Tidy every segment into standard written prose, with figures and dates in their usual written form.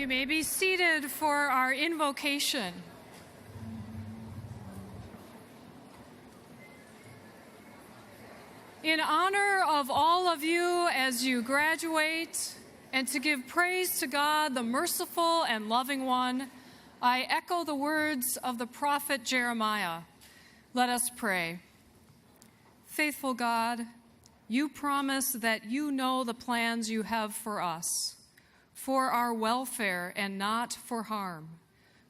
You may be seated for our invocation. In honor of all of you as you graduate, and to give praise to God, the merciful and loving one, I echo the words of the prophet Jeremiah. Let us pray. Faithful God, you promise that you know the plans you have for us, for our welfare and not for harm,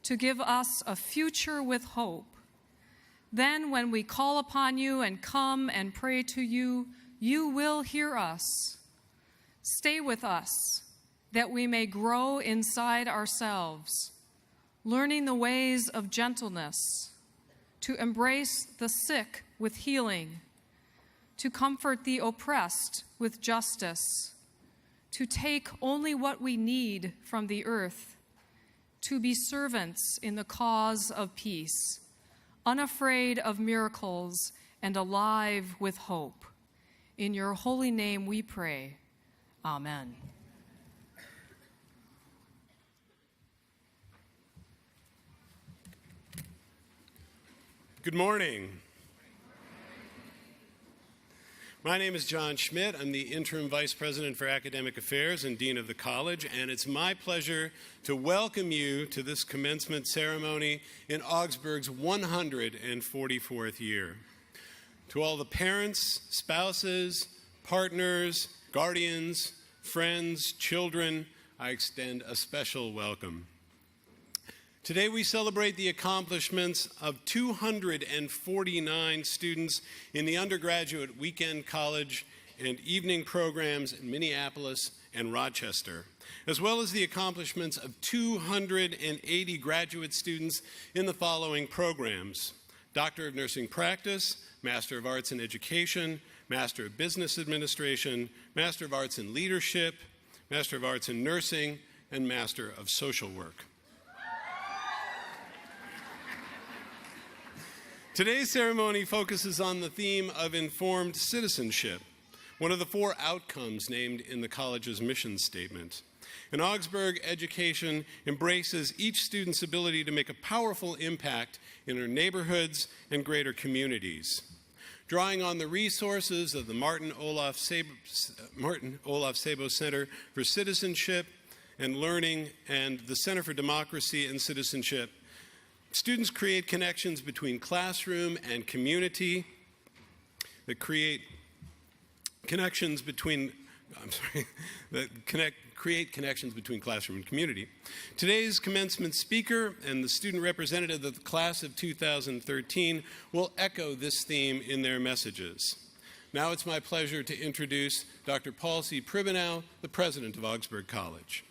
to give us a future with hope. Then when we call upon you and come and pray to you, you will hear us. Stay with us, that we may grow inside ourselves, learning the ways of gentleness, to embrace the sick with healing, to comfort the oppressed with justice, to take only what we need from the earth, to be servants in the cause of peace, unafraid of miracles and alive with hope. In your holy name we pray. Amen. Good morning. My name is John Schmidt. I'm the Interim Vice President for Academic Affairs and Dean of the College, and it's my pleasure to welcome you to this commencement ceremony in Augsburg's 144th year. To all the parents, spouses, partners, guardians, friends, children, I extend a special welcome. Today we celebrate the accomplishments of 249 students in the undergraduate weekend college and evening programs in Minneapolis and Rochester, as well as the accomplishments of 280 graduate students in the following programs: Doctor of Nursing Practice, Master of Arts in Education, Master of Business Administration, Master of Arts in Leadership, Master of Arts in Nursing, and Master of Social Work. Today's ceremony focuses on the theme of informed citizenship, one of the 4 outcomes named in the college's mission statement. In Augsburg, education embraces each student's ability to make a powerful impact in their neighborhoods and greater communities. Drawing on the resources of the Martin Olaf Sabo Center for Citizenship and Learning and the Center for Democracy and Citizenship, students create connections between classroom and community that create connections between classroom and community. Today's commencement speaker and the student representative of the class of 2013 will echo this theme in their messages. Now it's my pleasure to introduce Dr. Paul C. Pribenow, the president of Augsburg College.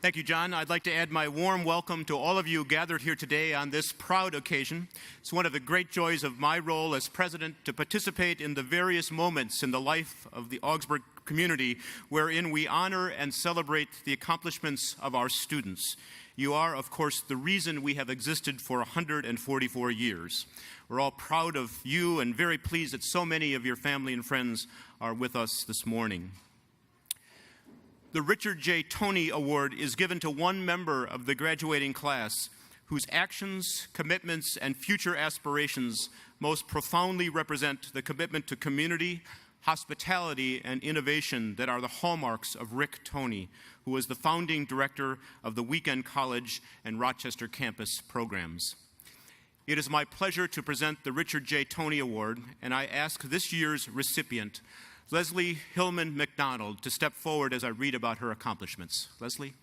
Thank you, John. I'd like to add my warm welcome to all of you gathered here today on this proud occasion. It's one of the great joys of my role as president to participate in the various moments in the life of the Augsburg community wherein we honor and celebrate the accomplishments of our students. You are, of course, the reason we have existed for 144 years. We're all proud of you and very pleased that so many of your family and friends are with us this morning. The Richard J. Toney Award is given to one member of the graduating class whose actions, commitments, and future aspirations most profoundly represent the commitment to community, hospitality, and innovation that are the hallmarks of Rick Toney, who was the founding director of the Weekend College and Rochester campus programs. It is my pleasure to present the Richard J. Toney Award, and I ask this year's recipient, Leslie Hillman McDonald, to step forward as I read about her accomplishments. Leslie?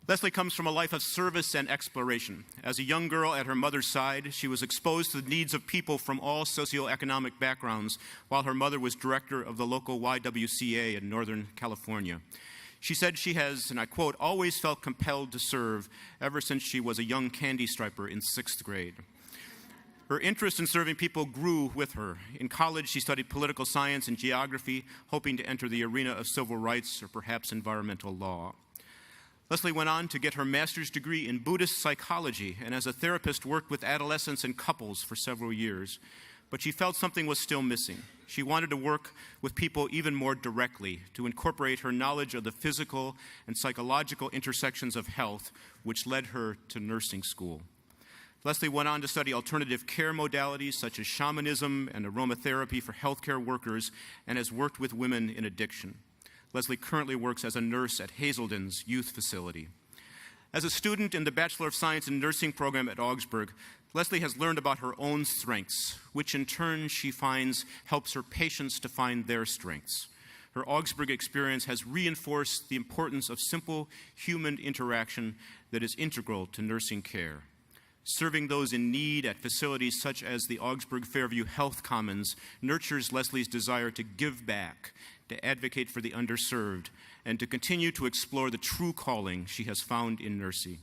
Leslie comes from a life of service and exploration. As a young girl at her mother's side, she was exposed to the needs of people from all socioeconomic backgrounds while her mother was director of the local YWCA in Northern California. She said she has, and I quote, always felt compelled to serve ever since she was a young candy striper in 6th grade. Her interest in serving people grew with her. In college, she studied political science and geography, hoping to enter the arena of civil rights or perhaps environmental law. Leslie went on to get her master's degree in Buddhist psychology, and as a therapist worked with adolescents and couples for several years. But she felt something was still missing. She wanted to work with people even more directly, to incorporate her knowledge of the physical and psychological intersections of health, which led her to nursing school. Leslie went on to study alternative care modalities such as shamanism and aromatherapy for healthcare workers, and has worked with women in addiction. Leslie currently works as a nurse at Hazelden's youth facility. As a student in the Bachelor of Science in Nursing program at Augsburg, Leslie has learned about her own strengths, which in turn she finds helps her patients to find their strengths. Her Augsburg experience has reinforced the importance of simple human interaction that is integral to nursing care. Serving those in need at facilities such as the Augsburg Fairview Health Commons nurtures Leslie's desire to give back, to advocate for the underserved, and to continue to explore the true calling she has found in nursing.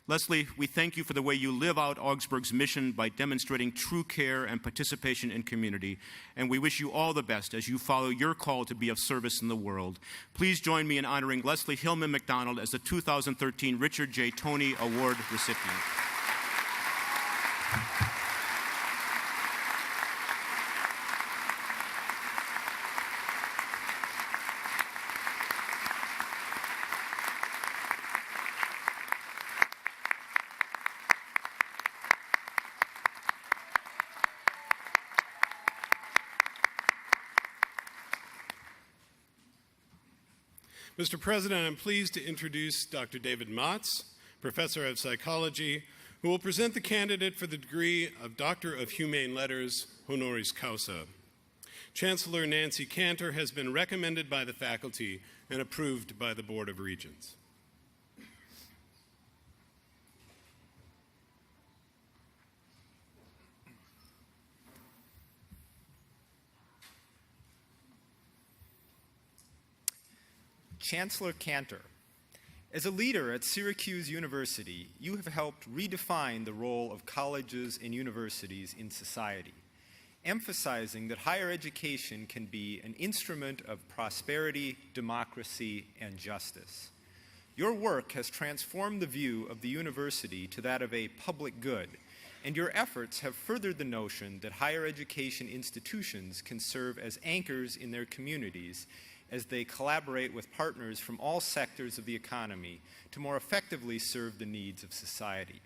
Leslie, we thank you for the way you live out Augsburg's mission by demonstrating true care and participation in community, and we wish you all the best as you follow your call to be of service in the world. Please join me in honoring Leslie Hillman McDonald as the 2013 Richard J. Toney Award recipient. Mr. President, I'm pleased to introduce Dr. David Motz, Professor of Psychology, who will present the candidate for the degree of Doctor of Humane Letters, honoris causa. Chancellor Nancy Cantor has been recommended by the faculty and approved by the Board of Regents. Chancellor Cantor, as a leader at Syracuse University, you have helped redefine the role of colleges and universities in society, emphasizing that higher education can be an instrument of prosperity, democracy, and justice. Your work has transformed the view of the university to that of a public good, and your efforts have furthered the notion that higher education institutions can serve as anchors in their communities as they collaborate with partners from all sectors of the economy to more effectively serve the needs of society.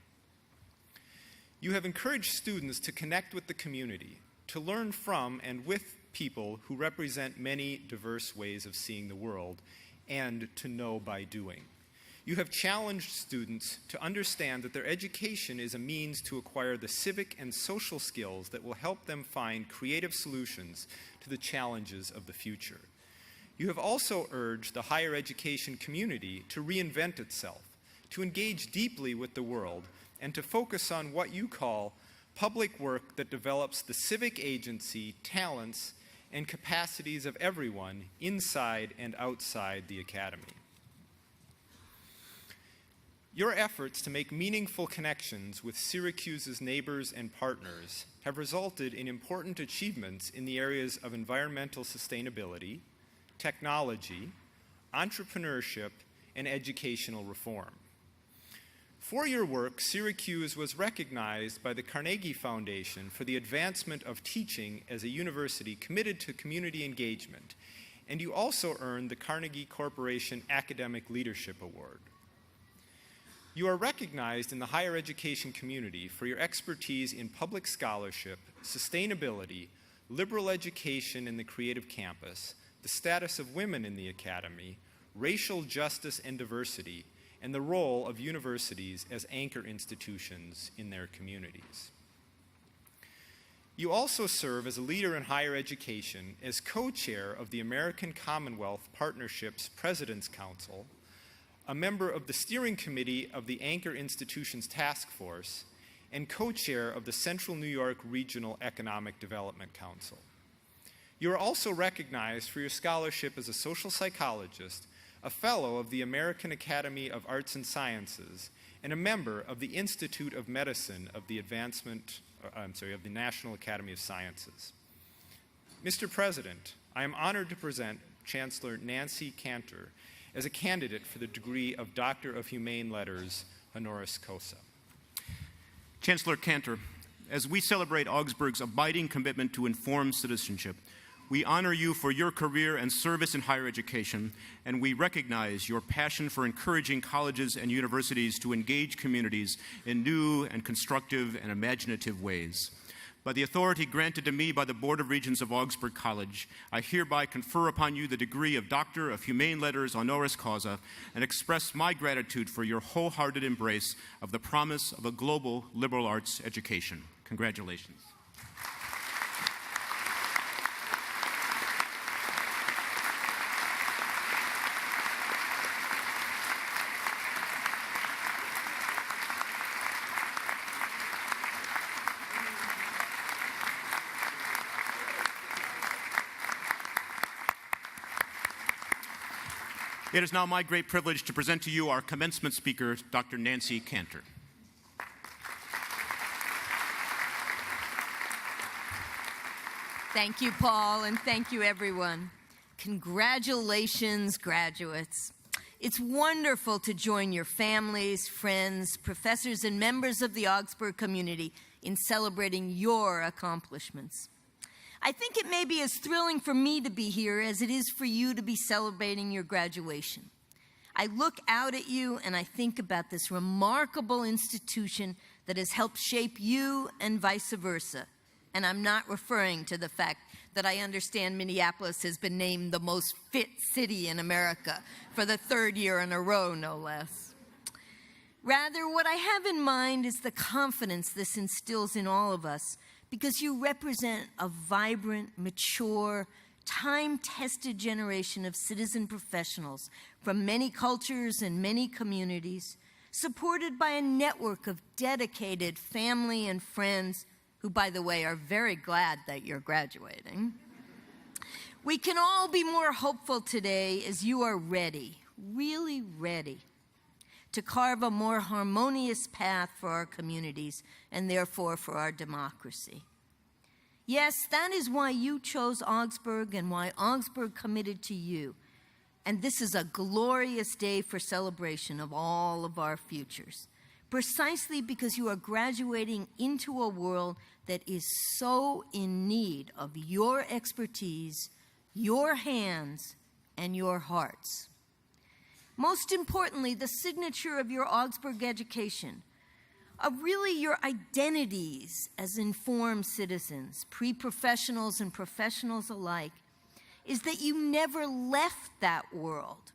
You have encouraged students to connect with the community, to learn from and with people who represent many diverse ways of seeing the world, and to know by doing. You have challenged students to understand that their education is a means to acquire the civic and social skills that will help them find creative solutions to the challenges of the future. You have also urged the higher education community to reinvent itself, to engage deeply with the world, and to focus on what you call public work that develops the civic agency, talents, and capacities of everyone inside and outside the academy. Your efforts to make meaningful connections with Syracuse's neighbors and partners have resulted in important achievements in the areas of environmental sustainability, technology, entrepreneurship, and educational reform. For your work, Syracuse was recognized by the Carnegie Foundation for the advancement of teaching as a university committed to community engagement, and you also earned the Carnegie Corporation Academic Leadership Award. You are recognized in the higher education community for your expertise in public scholarship, sustainability, liberal education in the creative campus, the status of women in the academy, racial justice and diversity, and the role of universities as anchor institutions in their communities. You also serve as a leader in higher education as co-chair of the American Commonwealth Partnerships President's Council, a member of the steering committee of the Anchor Institutions Task Force, and co-chair of the Central New York Regional Economic Development Council. You are also recognized for your scholarship as a social psychologist, a fellow of the American Academy of Arts and Sciences, and a member of the Institute of Medicine of the of the National Academy of Sciences. Mr. President, I am honored to present Chancellor Nancy Cantor as a candidate for the degree of Doctor of Humane Letters, honoris causa. Chancellor Cantor, as we celebrate Augsburg's abiding commitment to informed citizenship, we honor you for your career and service in higher education, and we recognize your passion for encouraging colleges and universities to engage communities in new and constructive and imaginative ways. By the authority granted to me by the Board of Regents of Augsburg College, I hereby confer upon you the degree of Doctor of Humane Letters honoris causa and express my gratitude for your wholehearted embrace of the promise of a global liberal arts education. Congratulations. It is now my great privilege to present to you our commencement speaker, Dr. Nancy Cantor. Thank you, Paul, and thank you, everyone. Congratulations, graduates. It's wonderful to join your families, friends, professors, and members of the Augsburg community in celebrating your accomplishments. I think it may be as thrilling for me to be here as it is for you to be celebrating your graduation. I look out at you and I think about this remarkable institution that has helped shape you and vice versa. And I'm not referring to the fact that I understand Minneapolis has been named the most fit city in America for the third year in a row, no less. Rather, what I have in mind is the confidence this instills in all of us, because you represent a vibrant, mature, time-tested generation of citizen professionals from many cultures and many communities, supported by a network of dedicated family and friends who, by the way, are very glad that you're graduating. We can all be more hopeful today as you are ready, really ready, to carve a more harmonious path for our communities and therefore for our democracy. Yes, that is why you chose Augsburg and why Augsburg committed to you. And this is a glorious day for celebration of all of our futures, precisely because you are graduating into a world that is so in need of your expertise, your hands, and your hearts. Most importantly, the signature of your Augsburg education, of really your identities as informed citizens, pre-professionals and professionals alike, is that you never left that world.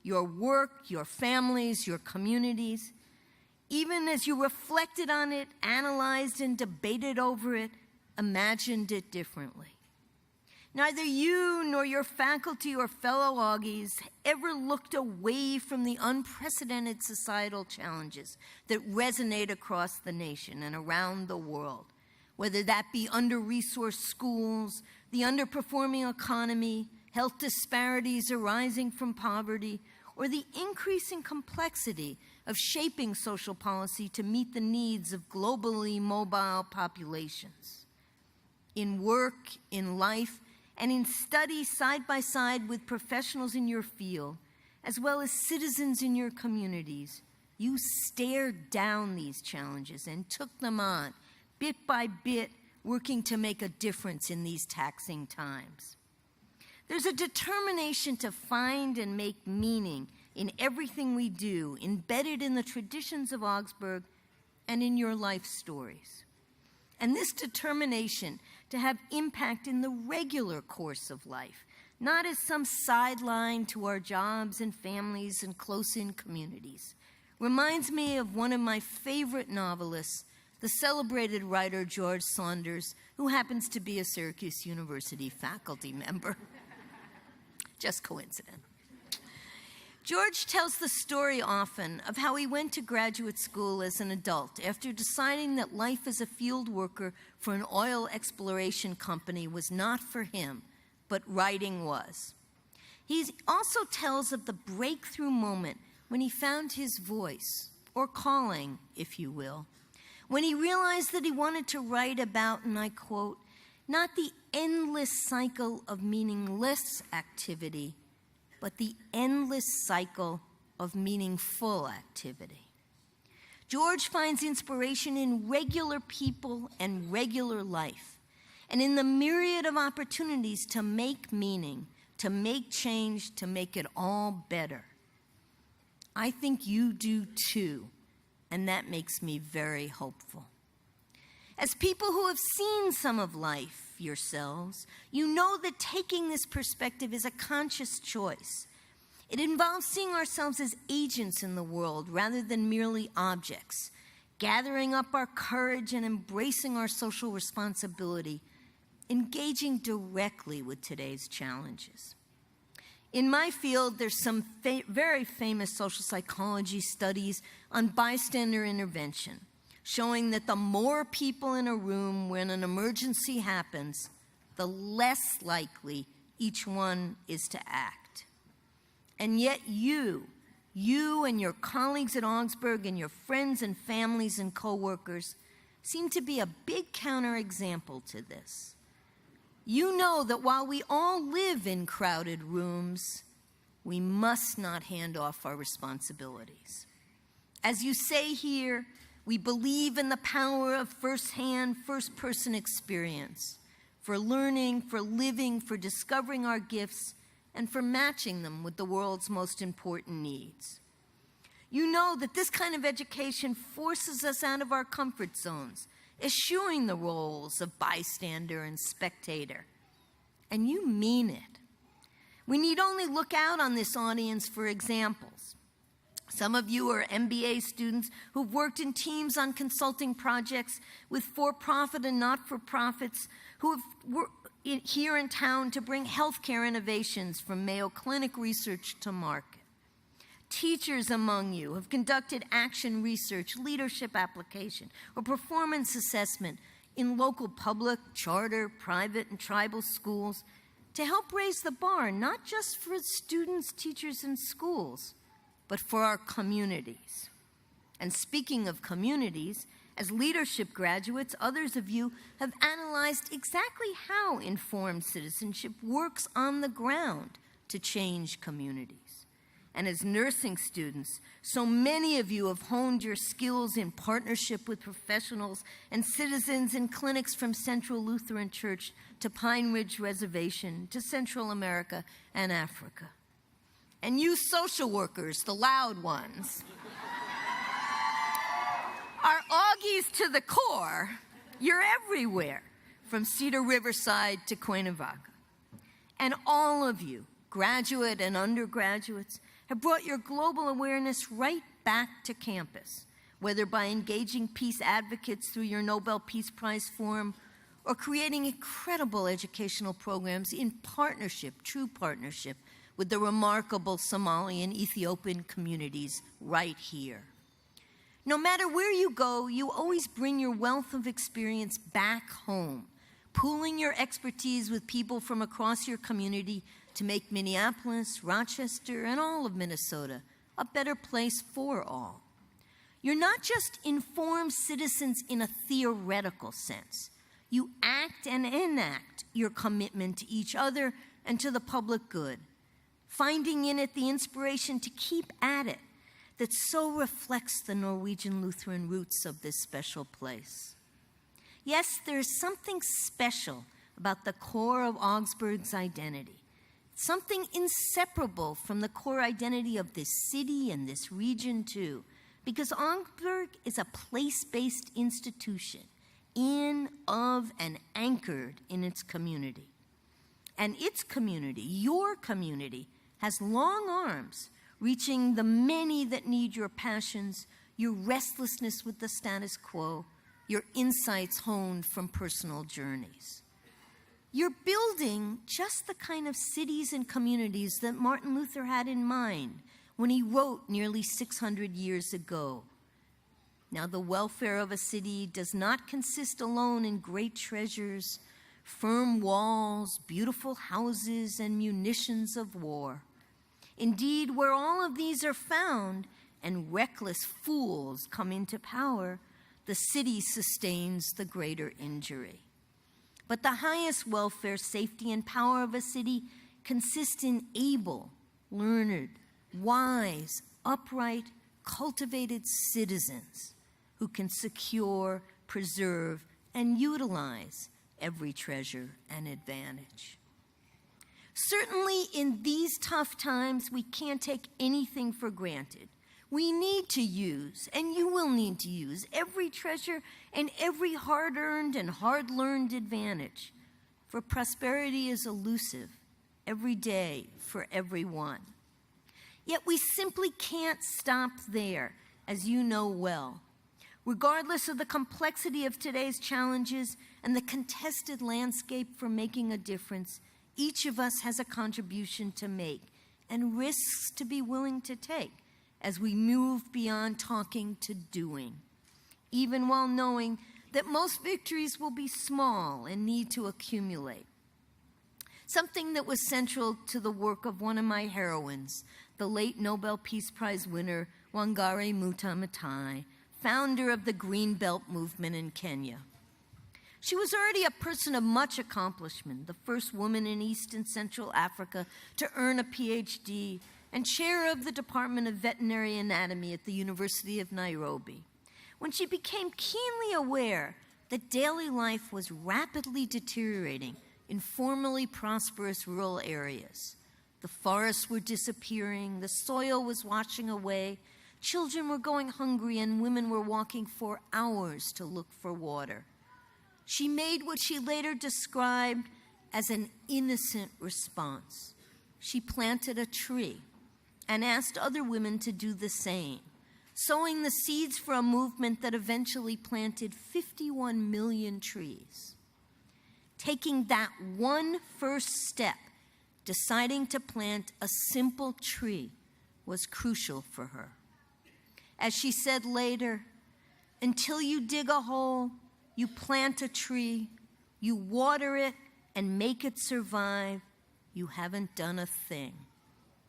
Your work, your families, your communities, even as you reflected on it, analyzed and debated over it, imagined it differently. Neither you nor your faculty or fellow Augies ever looked away from the unprecedented societal challenges that resonate across the nation and around the world, whether that be under-resourced schools, the underperforming economy, health disparities arising from poverty, or the increasing complexity of shaping social policy to meet the needs of globally mobile populations. In work, in life, and in study side by side with professionals in your field, as well as citizens in your communities, you stared down these challenges and took them on, bit by bit, working to make a difference in these taxing times. There's a determination to find and make meaning in everything we do, embedded in the traditions of Augsburg and in your life stories. And this determination to have impact in the regular course of life, not as some sideline to our jobs and families and close-in communities, reminds me of one of my favorite novelists, the celebrated writer George Saunders, who happens to be a Syracuse University faculty member. Just coincidence. George tells the story often of how he went to graduate school as an adult after deciding that life as a field worker for an oil exploration company was not for him, but writing was. He also tells of the breakthrough moment when he found his voice, or calling, if you will, when he realized that he wanted to write about, and I quote, not the endless cycle of meaningless activity, but the endless cycle of meaningful activity. George finds inspiration in regular people and regular life, and in the myriad of opportunities to make meaning, to make change, to make it all better. I think you do too, and that makes me very hopeful. As people who have seen some of life yourselves, you know that taking this perspective is a conscious choice. It involves seeing ourselves as agents in the world rather than merely objects, gathering up our courage and embracing our social responsibility, engaging directly with today's challenges. In my field, there's some very famous social psychology studies on bystander intervention, showing that the more people in a room when an emergency happens, the less likely each one is to act. And yet you and your colleagues at Augsburg and your friends and families and coworkers seem to be a big counterexample to this. You know that while we all live in crowded rooms, we must not hand off our responsibilities. As you say here, we believe in the power of first-hand, first-person experience for learning, for living, for discovering our gifts, and for matching them with the world's most important needs. You know that this kind of education forces us out of our comfort zones, eschewing the roles of bystander and spectator. And you mean it. We need only look out on this audience for examples. Some of you are MBA students who've worked in teams on consulting projects with for-profit and not-for-profits who have worked here in town to bring healthcare innovations from Mayo Clinic research to market. Teachers among you have conducted action research, leadership application, or performance assessment in local public, charter, private, and tribal schools to help raise the bar, not just for students, teachers, and schools, but for our communities. And speaking of communities, as leadership graduates, others of you have analyzed exactly how informed citizenship works on the ground to change communities. And as nursing students, so many of you have honed your skills in partnership with professionals and citizens in clinics from Central Lutheran Church to Pine Ridge Reservation to Central America and Africa. And you social workers, the loud ones, are Augies to the core. You're everywhere, from Cedar Riverside to Cuernavaca. And all of you, graduate and undergraduates, have brought your global awareness right back to campus, whether by engaging peace advocates through your Nobel Peace Prize Forum or creating incredible educational programs in partnership, true partnership, with the remarkable Somali and Ethiopian communities right here. No matter where you go, you always bring your wealth of experience back home, pooling your expertise with people from across your community to make Minneapolis, Rochester, and all of Minnesota a better place for all. You're not just informed citizens in a theoretical sense. You act and enact your commitment to each other and to the public good, finding in it the inspiration to keep at it that so reflects the Norwegian Lutheran roots of this special place. Yes, there is something special about the core of Augsburg's identity, something inseparable from the core identity of this city and this region too, because Augsburg is a place-based institution, in, of, and anchored in its community. And its community, your community, has long arms reaching the many that need your passions, your restlessness with the status quo, your insights honed from personal journeys. You're building just the kind of cities and communities that Martin Luther had in mind when he wrote nearly 600 years ago. Now, the welfare of a city does not consist alone in great treasures, firm walls, beautiful houses, and munitions of war. Indeed, where all of these are found and reckless fools come into power, the city sustains the greater injury. But the highest welfare, safety, and power of a city consist in able, learned, wise, upright, cultivated citizens who can secure, preserve, and utilize every treasure and advantage. Certainly in these tough times, we can't take anything for granted. We need to use, and you will need to use, every treasure and every hard-earned and hard-learned advantage. For prosperity is elusive every day for everyone. Yet we simply can't stop there, as you know well. Regardless of the complexity of today's challenges and the contested landscape for making a difference, each of us has a contribution to make and risks to be willing to take as we move beyond talking to doing, even while knowing that most victories will be small and need to accumulate. Something that was central to the work of one of my heroines, the late Nobel Peace Prize winner Wangari Maathai, founder of the Green Belt movement in Kenya. She was already a person of much accomplishment, the first woman in East and Central Africa to earn a PhD, and chair of the Department of Veterinary Anatomy at the University of Nairobi. When she became keenly aware that daily life was rapidly deteriorating in formerly prosperous rural areas, the forests were disappearing, the soil was washing away, children were going hungry, and women were walking for hours to look for water. She made what she later described as an innocent response. She planted a tree and asked other women to do the same, sowing the seeds for a movement that eventually planted 51 million trees. Taking that one first step, deciding to plant a simple tree, was crucial for her. As she said later, until you dig a hole, you plant a tree, you water it and make it survive, you haven't done a thing.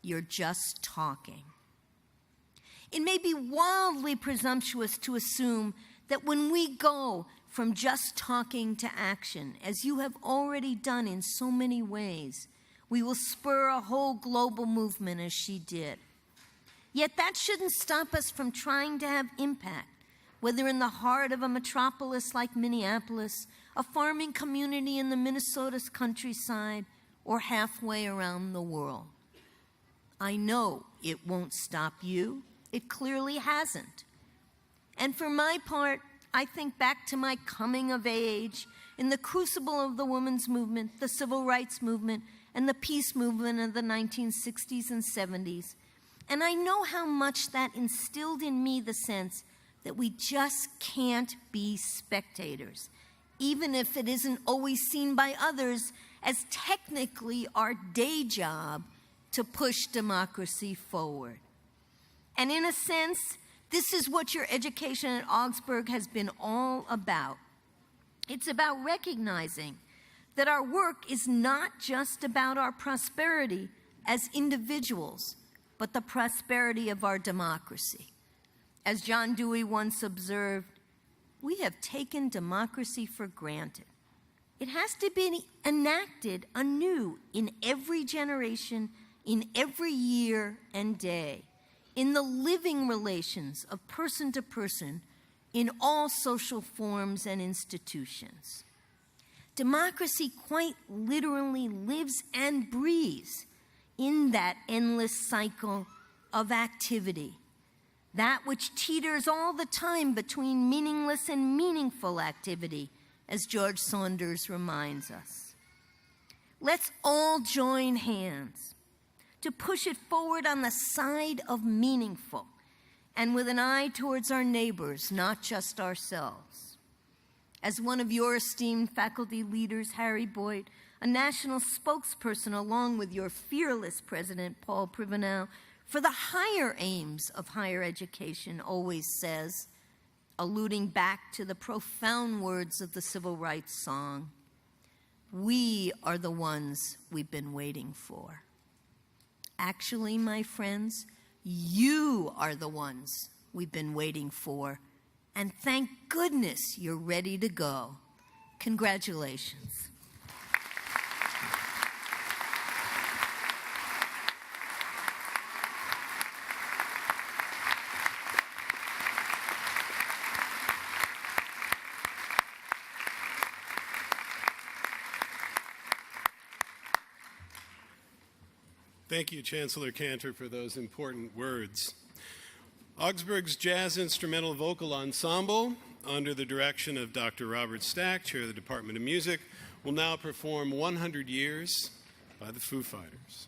You're just talking. It may be wildly presumptuous to assume that when we go from just talking to action, as you have already done in so many ways, we will spur a whole global movement as she did. Yet that shouldn't stop us from trying to have impact, whether in the heart of a metropolis like Minneapolis, a farming community in the Minnesota's countryside, or halfway around the world. I know it won't stop you. It clearly hasn't. And for my part, I think back to my coming of age in the crucible of the women's movement, the civil rights movement, and the peace movement of the 1960s and 70s. And I know how much that instilled in me the sense that we just can't be spectators, even if it isn't always seen by others as technically our day job to push democracy forward. And in a sense, this is what your education at Augsburg has been all about. It's about recognizing that our work is not just about our prosperity as individuals, but the prosperity of our democracy. As John Dewey once observed, we have taken democracy for granted. It has to be enacted anew in every generation, in every year and day, in the living relations of person to person, in all social forms and institutions. Democracy quite literally lives and breathes in that endless cycle of activity, that which teeters all the time between meaningless and meaningful activity, as George Saunders reminds us. Let's all join hands to push it forward on the side of meaningful and with an eye towards our neighbors, not just ourselves. As one of your esteemed faculty leaders, Harry Boyd, a national spokesperson along with your fearless president, Paul Privanel, for the higher aims of higher education, always says, alluding back to the profound words of the civil rights song, "We are the ones we've been waiting for." Actually, my friends, you are the ones we've been waiting for. And thank goodness you're ready to go. Congratulations. Thank you, Chancellor Cantor, for those important words. Augsburg's Jazz Instrumental Vocal Ensemble, under the direction of Dr. Robert Stack, Chair of the Department of Music, will now perform 100 Years by the Foo Fighters.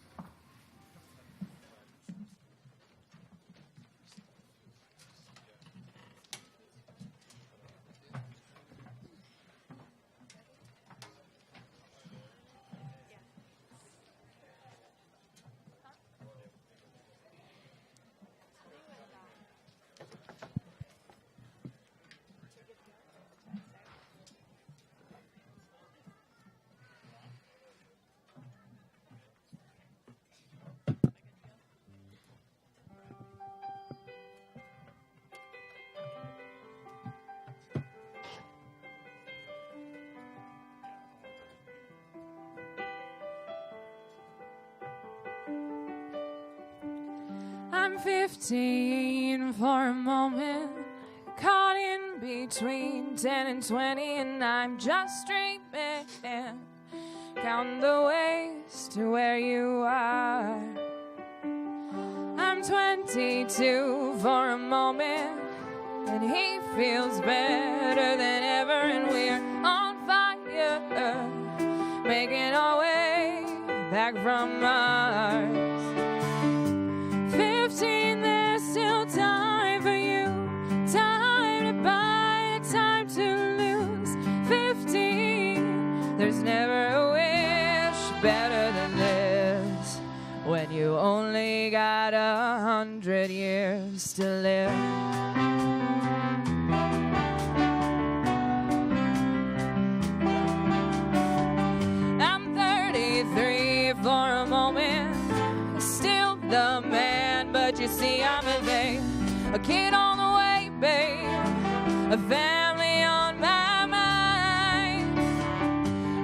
I'm 15 for a moment, caught in between 10 and 20, and I'm just dreaming, counting the ways to where you are. I'm 22 for a moment, and he feels better than ever, and we're on fire, making our way back from Mars. 15, there's still time for you, time to buy, time to lose. 15, there's never a wish better than this, when you only got 100 years to live. I'm 33 for a moment, still the man, but you see I'm a babe, a kid on the way, babe, a family on my mind.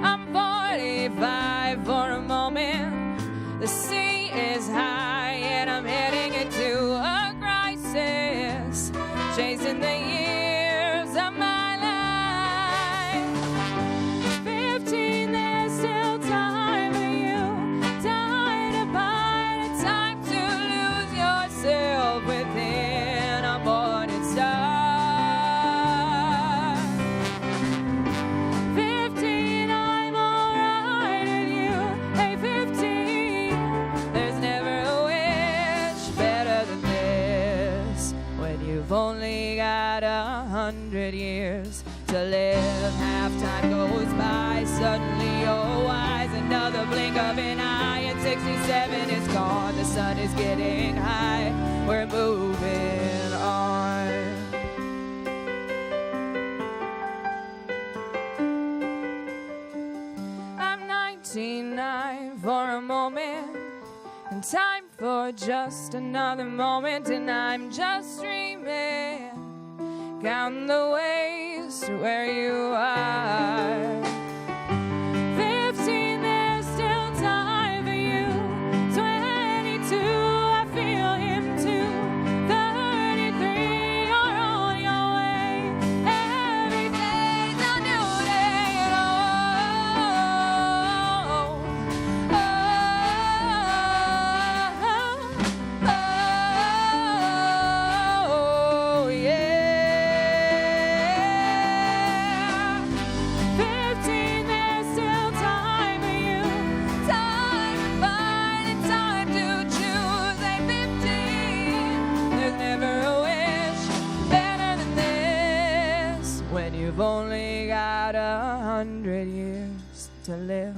I'm 45 for a moment, the sea is high and I'm heading into a crisis, chasing the years of my life. 15, there's still time for you, time to buy, time to lose yourself within a morning star. 15, I'm alright with you. Hey, 15, there's never a wish better than this, when you've only got 100 years to live. Halftime goes by, suddenly you're wise, another blink of an eye, and 67 is gone. The sun is getting high, we're moving on. I'm 99 for a moment, and time for just another moment, and I'm just dreaming, counting the ways to where you are. 15, there's still time for you. 22, I feel him too. 33, you're on your way. Every day's a new day. Oh, yeah. 15, there's still time for you, time to find and time to choose. Hey, 15, there's never a wish better than this, when you've only got 100 years to live.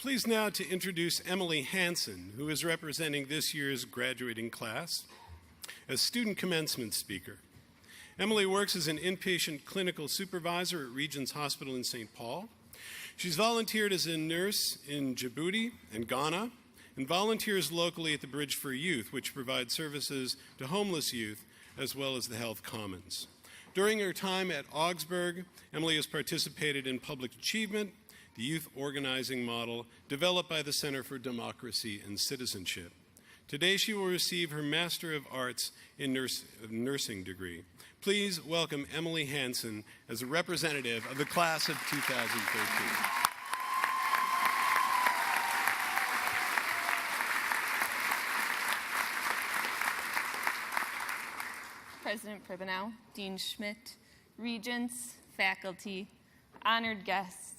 pleased now to introduce Emily Hansen, who is representing this year's graduating class as student commencement speaker. Emily works as an inpatient clinical supervisor at Regent's Hospital in St. Paul. She's volunteered as a nurse in Djibouti and Ghana, and volunteers locally at the Bridge for Youth, which provides services to homeless youth, as well as the Health Commons. During her time at Augsburg, Emily has participated in public achievement, the youth organizing model developed by the Center for Democracy and Citizenship. Today she will receive her Master of Arts in Nursing degree. Please welcome Emily Hansen as a representative of the class of 2013. President Pribenow, Dean Schmidt, regents, faculty, honored guests,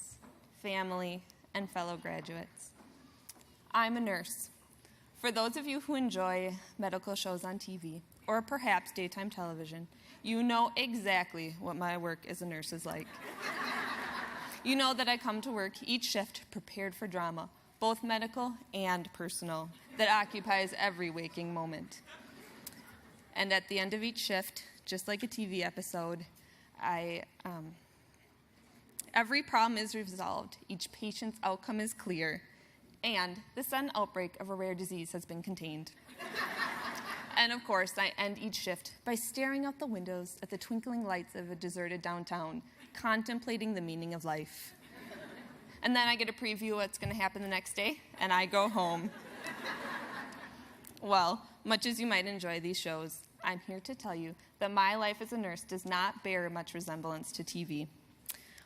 family, and fellow graduates. I'm a nurse. For those of you who enjoy medical shows on TV, or perhaps daytime television, you know exactly what my work as a nurse is like. You know that I come to work each shift prepared for drama, both medical and personal, that occupies every waking moment. And at the end of each shift, just like a TV episode, every problem is resolved, each patient's outcome is clear, and the sudden outbreak of a rare disease has been contained. And of course, I end each shift by staring out the windows at the twinkling lights of a deserted downtown, contemplating the meaning of life. And then I get a preview of what's going to happen the next day, and I go home. Well, much as you might enjoy these shows, I'm here to tell you that my life as a nurse does not bear much resemblance to TV.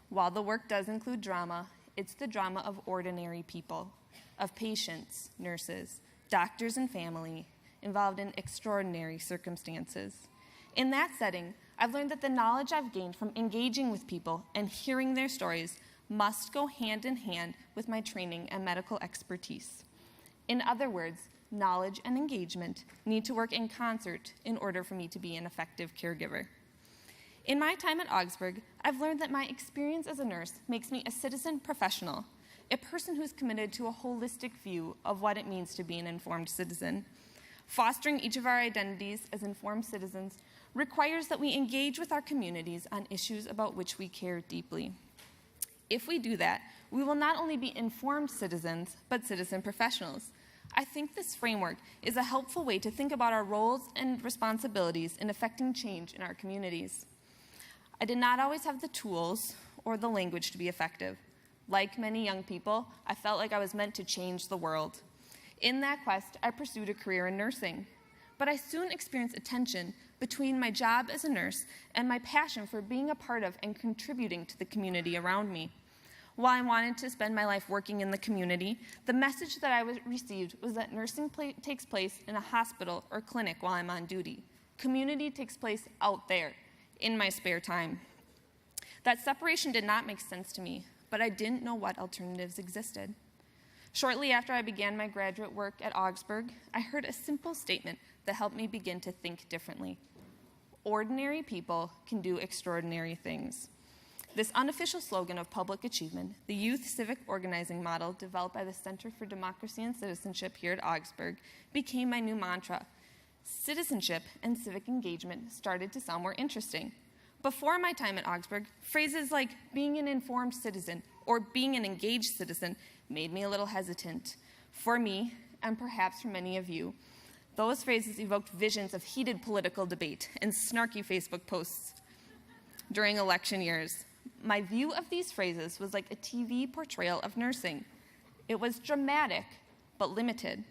While the work does include drama, it's the drama of ordinary people, of patients, nurses, doctors, and family involved in extraordinary circumstances. In that setting, I've learned that the knowledge I've gained from engaging with people and hearing their stories must go hand in hand with my training and medical expertise. In other words, knowledge and engagement need to work in concert in order for me to be an effective caregiver. In my time at Augsburg, I've learned that my experience as a nurse makes me a citizen professional, a person who's committed to a holistic view of what it means to be an informed citizen. Fostering each of our identities as informed citizens requires that we engage with our communities on issues about which we care deeply. If we do that, we will not only be informed citizens, but citizen professionals. I think this framework is a helpful way to think about our roles and responsibilities in affecting change in our communities. I did not always have the tools or the language to be effective. Like many young people, I felt like I was meant to change the world. In that quest, I pursued a career in nursing. But I soon experienced a tension between my job as a nurse and my passion for being a part of and contributing to the community around me. While I wanted to spend my life working in the community, the message that I received was that nursing takes place in a hospital or clinic while I'm on duty. Community takes place out there, in my spare time. That separation did not make sense to me, but I didn't know what alternatives existed. Shortly after I began my graduate work at Augsburg, I heard a simple statement that helped me begin to think differently. Ordinary people can do extraordinary things. This unofficial slogan of public achievement, the youth civic organizing model developed by the Center for Democracy and Citizenship here at Augsburg, became my new mantra. Citizenship and civic engagement started to sound more interesting. Before my time at Augsburg, phrases like being an informed citizen or being an engaged citizen made me a little hesitant. For me, and perhaps for many of you, those phrases evoked visions of heated political debate and snarky Facebook posts during election years. My view of these phrases was like a TV portrayal of nursing. It was dramatic, but limited.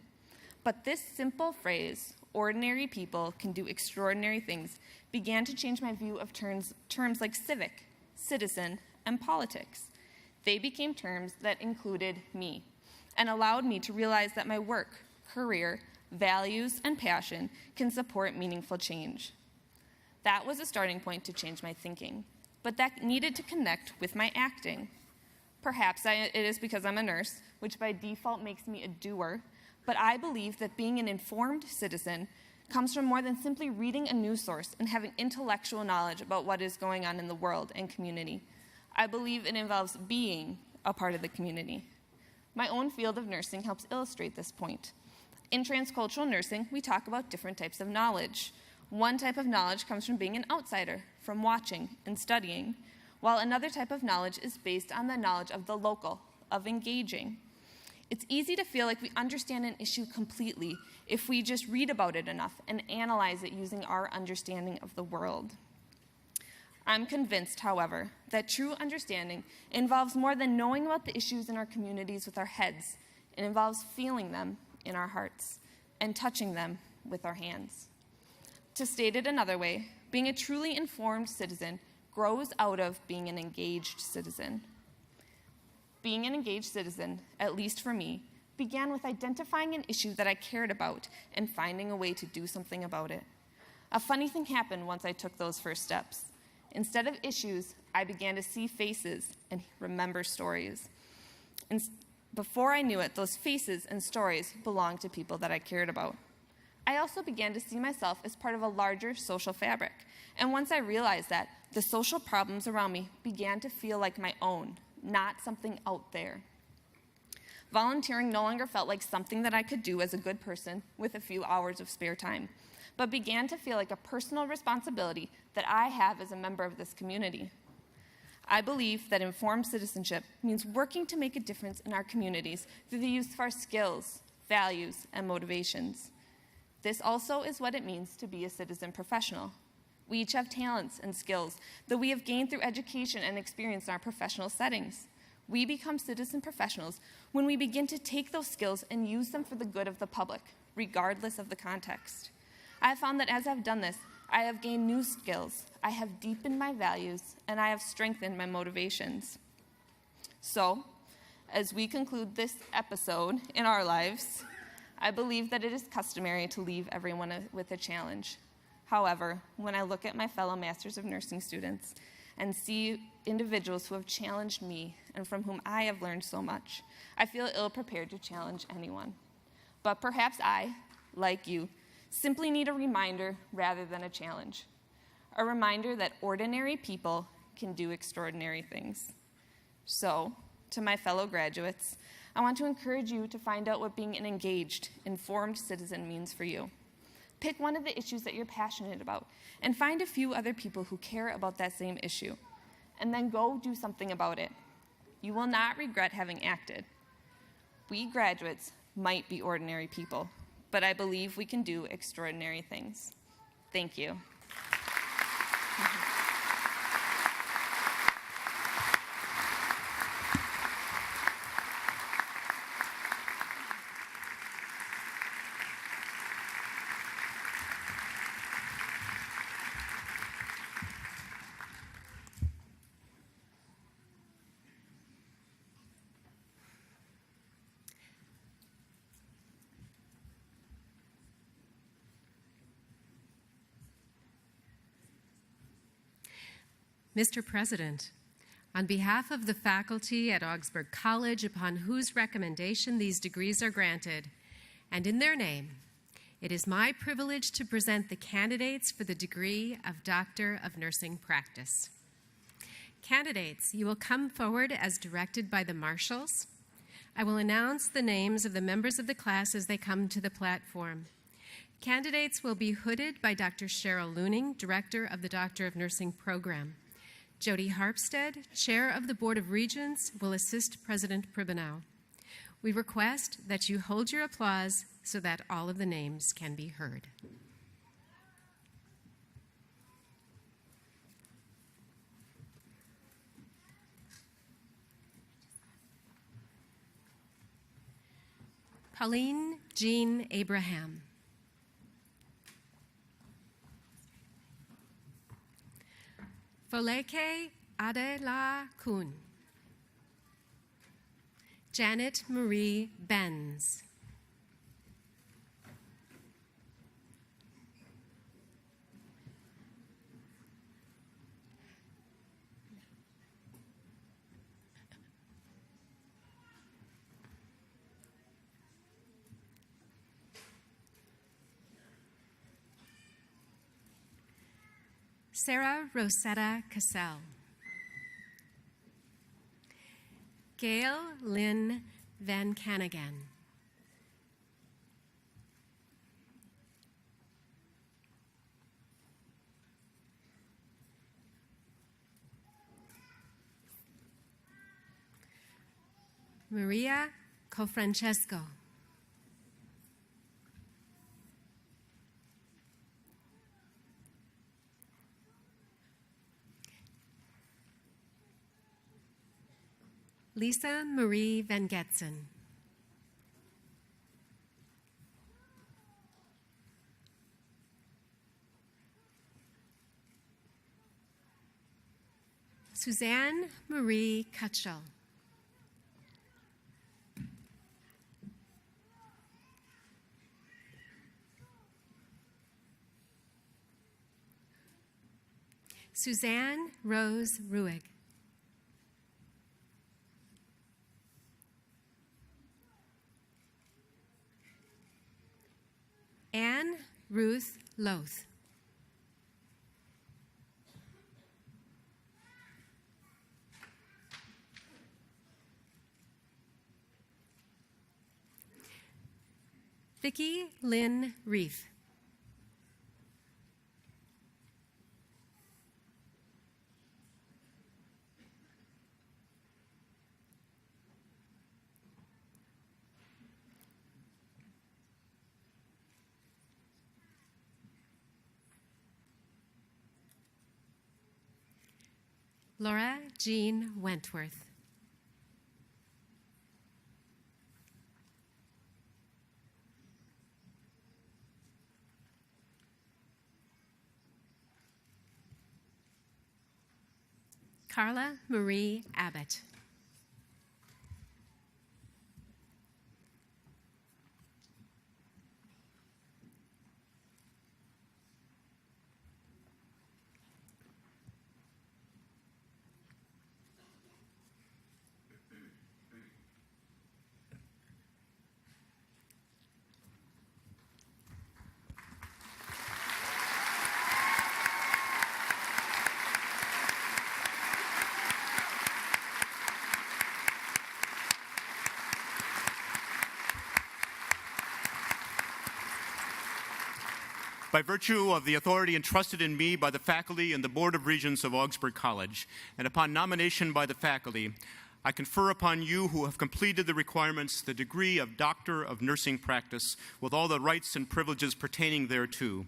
But this simple phrase, ordinary people can do extraordinary things, began to change my view of terms like civic, citizen, and politics. They became terms that included me and allowed me to realize that my work, career, values, and passion can support meaningful change. That was a starting point to change my thinking, but that needed to connect with my acting. Perhaps it is because I'm a nurse, which by default makes me a doer, but I believe that being an informed citizen comes from more than simply reading a news source and having intellectual knowledge about what is going on in the world and community. I believe it involves being a part of the community. My own field of nursing helps illustrate this point. In transcultural nursing, we talk about different types of knowledge. One type of knowledge comes from being an outsider, from watching and studying, while another type of knowledge is based on the knowledge of the local, of engaging. It's easy to feel like we understand an issue completely if we just read about it enough and analyze it using our understanding of the world. I'm convinced, however, that true understanding involves more than knowing about the issues in our communities with our heads. It involves feeling them in our hearts and touching them with our hands. To state it another way, being a truly informed citizen grows out of being an engaged citizen. Being an engaged citizen, at least for me, began with identifying an issue that I cared about and finding a way to do something about it. A funny thing happened once I took those first steps. Instead of issues, I began to see faces and remember stories. And before I knew it, those faces and stories belonged to people that I cared about. I also began to see myself as part of a larger social fabric. And once I realized that, the social problems around me began to feel like my own, not something out there. Volunteering no longer felt like something that I could do as a good person with a few hours of spare time, but began to feel like a personal responsibility that I have as a member of this community. I believe that informed citizenship means working to make a difference in our communities through the use of our skills, values, and motivations. This also is what it means to be a citizen professional. We each have talents and skills that we have gained through education and experience in our professional settings. We become citizen professionals when we begin to take those skills and use them for the good of the public, regardless of the context. I have found that as I've done this, I have gained new skills, I have deepened my values, and I have strengthened my motivations. So, as we conclude this episode in our lives, I believe that it is customary to leave everyone with a challenge. However, when I look at my fellow Masters of Nursing students and see individuals who have challenged me and from whom I have learned so much, I feel ill-prepared to challenge anyone. But perhaps I, like you, simply need a reminder rather than a challenge. A reminder that ordinary people can do extraordinary things. So, to my fellow graduates, I want to encourage you to find out what being an engaged, informed citizen means for you. Pick one of the issues that you're passionate about and find a few other people who care about that same issue, and then go do something about it. You will not regret having acted. We graduates might be ordinary people, but I believe we can do extraordinary things. Thank you. Mr. President, on behalf of the faculty at Augsburg College, upon whose recommendation these degrees are granted, and in their name, it is my privilege to present the candidates for the degree of Doctor of Nursing Practice. Candidates, you will come forward as directed by the marshals. I will announce the names of the members of the class as they come to the platform. Candidates will be hooded by Dr. Cheryl Looning, Director of the Doctor of Nursing Program. Jody Harpstead, Chair of the Board of Regents, will assist President Pribanow. We request that you hold your applause so that all of the names can be heard. Pauline Jean Abraham. Foleke Adela Kuhn. Janet Marie Benz. Sarah Rosetta Cassell. Gail Lynn Van Canagan. Maria Cofrancesco. Lisa Marie Van Getzen. Suzanne Marie Kutschel. Suzanne Rose Ruig. Anne Ruth Loth. Vicki Lynn Reef. Laura Jean Wentworth. Carla Marie Abbott. By virtue of the authority entrusted in me by the faculty and the Board of Regents of Augsburg College, and upon nomination by the faculty, I confer upon you who have completed the requirements the degree of Doctor of Nursing Practice with all the rights and privileges pertaining thereto.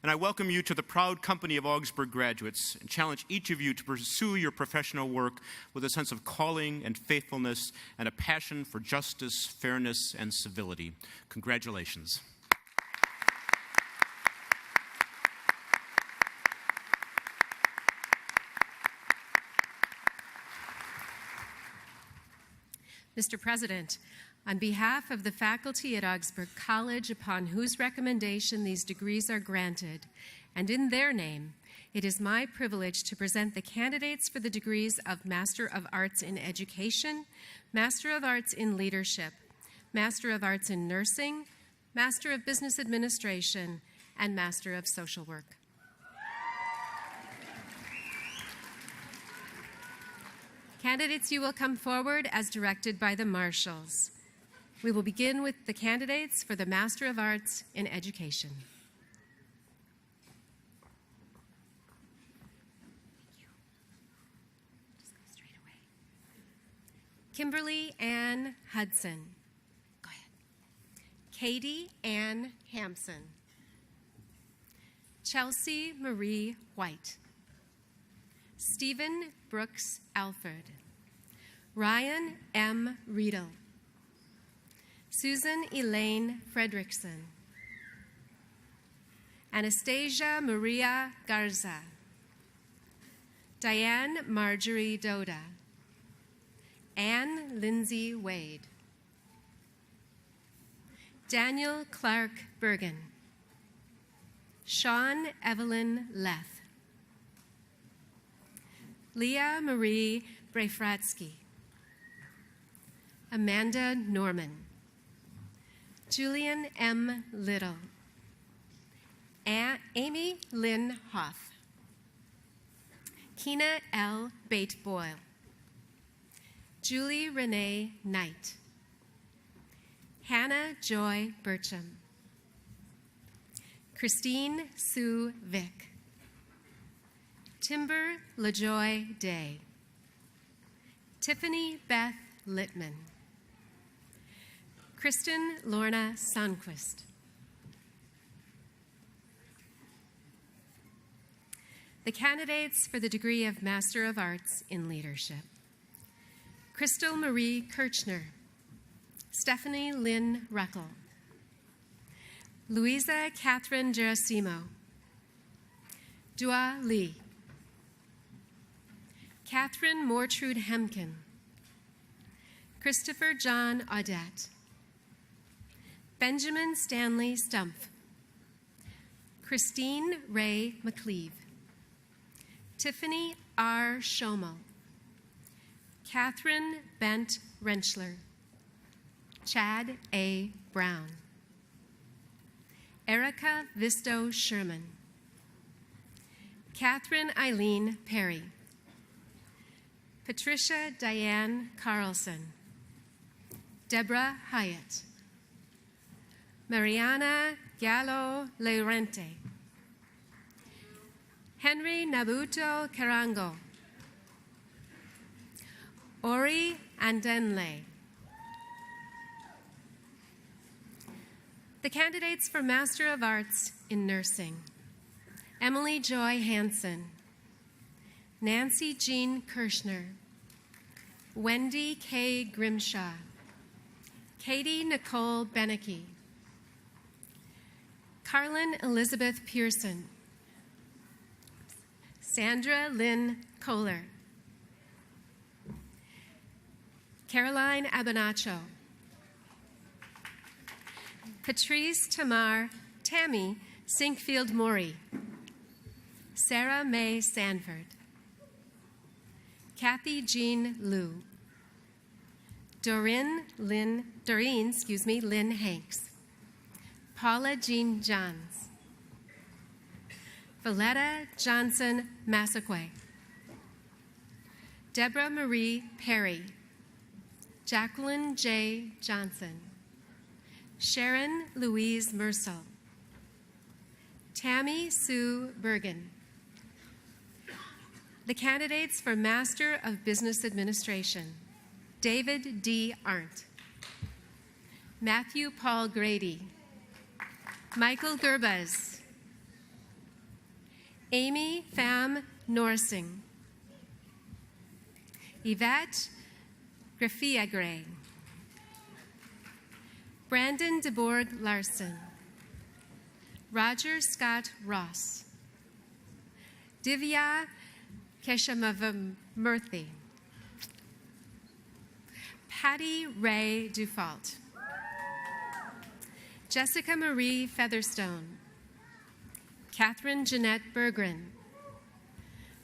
And I welcome you to the proud company of Augsburg graduates and challenge each of you to pursue your professional work with a sense of calling and faithfulness and a passion for justice, fairness, and civility. Congratulations. Mr. President, on behalf of the faculty at Augsburg College, upon whose recommendation these degrees are granted, and in their name, it is my privilege to present the candidates for the degrees of Master of Arts in Education, Master of Arts in Leadership, Master of Arts in Nursing, Master of Business Administration, and Master of Social Work. Candidates, you will come forward as directed by the marshals. We will begin with the candidates for the Master of Arts in Education. Just go straight away. Kimberly Ann Hudson. Go ahead. Katie Ann Hampson. Chelsea Marie White. Stephen Brooks Alford. Ryan M. Riedel. Susan Elaine Fredrickson. Anastasia Maria Garza. Diane Marjorie Doda. Anne Lindsay Wade. Daniel Clark Bergen. Sean Evelyn Leth. Leah Marie Brefratsky. Amanda Norman. Julian M. Little. Amy Lynn Hoff. Kina L. Bate-Boyle. Julie Renee Knight. Hannah Joy Burcham. Christine Sue Vick. Timber LaJoy Day. Tiffany Beth Littman. Kristen Lorna Sonquist. The candidates for the degree of Master of Arts in Leadership: Crystal Marie Kirchner, Stephanie Lynn Ruckel, Louisa Catherine Gerasimo, Dua Lee, Catherine Mortrude Hemken, Christopher John Audette, Benjamin Stanley Stumpf, Christine Ray McCleve, Tiffany R. Schomel, Catherine Bent Rentschler, Chad A. Brown, Erica Visto Sherman, Catherine Eileen Perry, Patricia Diane Carlson, Deborah Hyatt, Mariana Gallo Leorente, Henry Nabuto Carango, Ori Andenle. The candidates for Master of Arts in Nursing: Emily Joy Hansen, Nancy Jean Kirschner, Wendy K. Grimshaw, Katie Nicole Beneke, Carlin Elizabeth Pearson, Sandra Lynn Kohler, Caroline Abanacho, Patrice Tammy Sinkfield Maury, Sarah Mae Sanford, Kathy Jean Liu, Doreen Lynn Hanks, Paula Jean Johns, Valletta Johnson Massaquoi, Deborah Marie Perry, Jacqueline J. Johnson, Sharon Louise Mersel, Tammy Sue Bergen. The candidates for Master of Business Administration: David D. Arndt, Matthew Paul Grady, Michael Gerbez, Amy Pham Norsing, Yvette Graffiagre, Brandon DeBourg Larson, Roger Scott Ross, Divya Keshamavamurthy, Patty Ray Dufault, Jessica Marie Featherstone, Catherine Jeanette Berggren,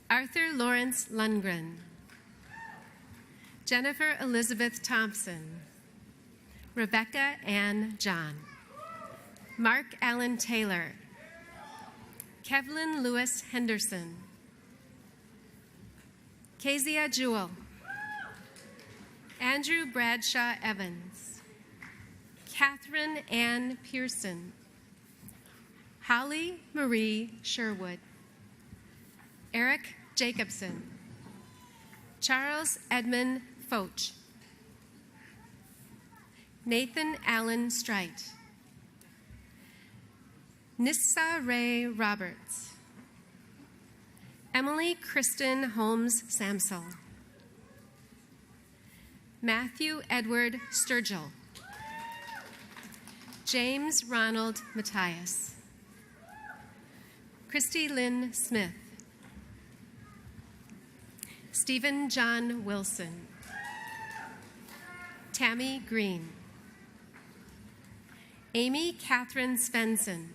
Arthur Lawrence Lundgren, Jennifer Elizabeth Thompson, Rebecca Ann John, Mark Allen Taylor, Kevlin Lewis Henderson, Kezia Jewell, Andrew Bradshaw Evans, Catherine Ann Pearson, Holly Marie Sherwood, Eric Jacobson, Charles Edmund Foch, Nathan Allen Strite, Nissa Ray Roberts, Emily Kristen Holmes Samsel, Matthew Edward Sturgill, James Ronald Matthias, Christy Lynn Smith, Stephen John Wilson, Tammy Green, Amy Catherine Svensson,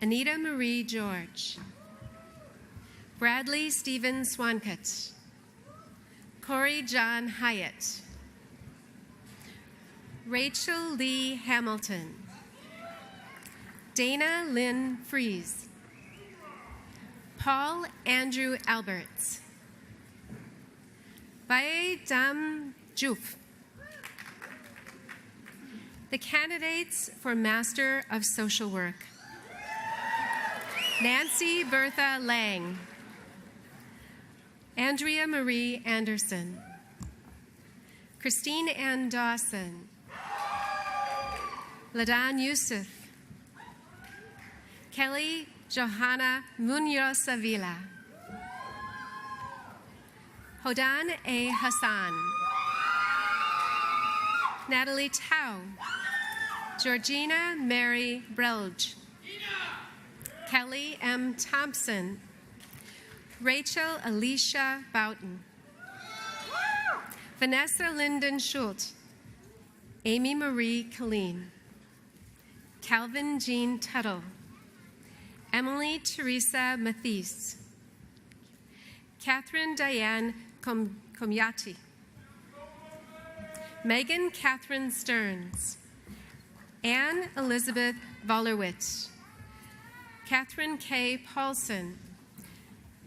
Anita Marie George, Bradley Stephen Swankett, Corey John Hyatt, Rachel Lee Hamilton, Dana Lynn Fries, Paul Andrew Alberts, Bae Dam Juf, The candidates for Master of Social Work: Nancy Bertha Lang, Andrea Marie Anderson, Christine Ann Dawson, Ladan Yusuf, Kelly Johanna Munoz Avila, Hodan A. Hassan, Natalie Tao, Georgina Mary Brelge, Kelly M. Thompson, Rachel Alicia Boughton, Vanessa Linden Schultz, Amy Marie Killeen, Calvin Jean Tuttle, Emily Teresa Mathis, Catherine Diane Comyati, Megan Catherine Stearns, Anne Elizabeth Vollerwitz, Catherine K. Paulson,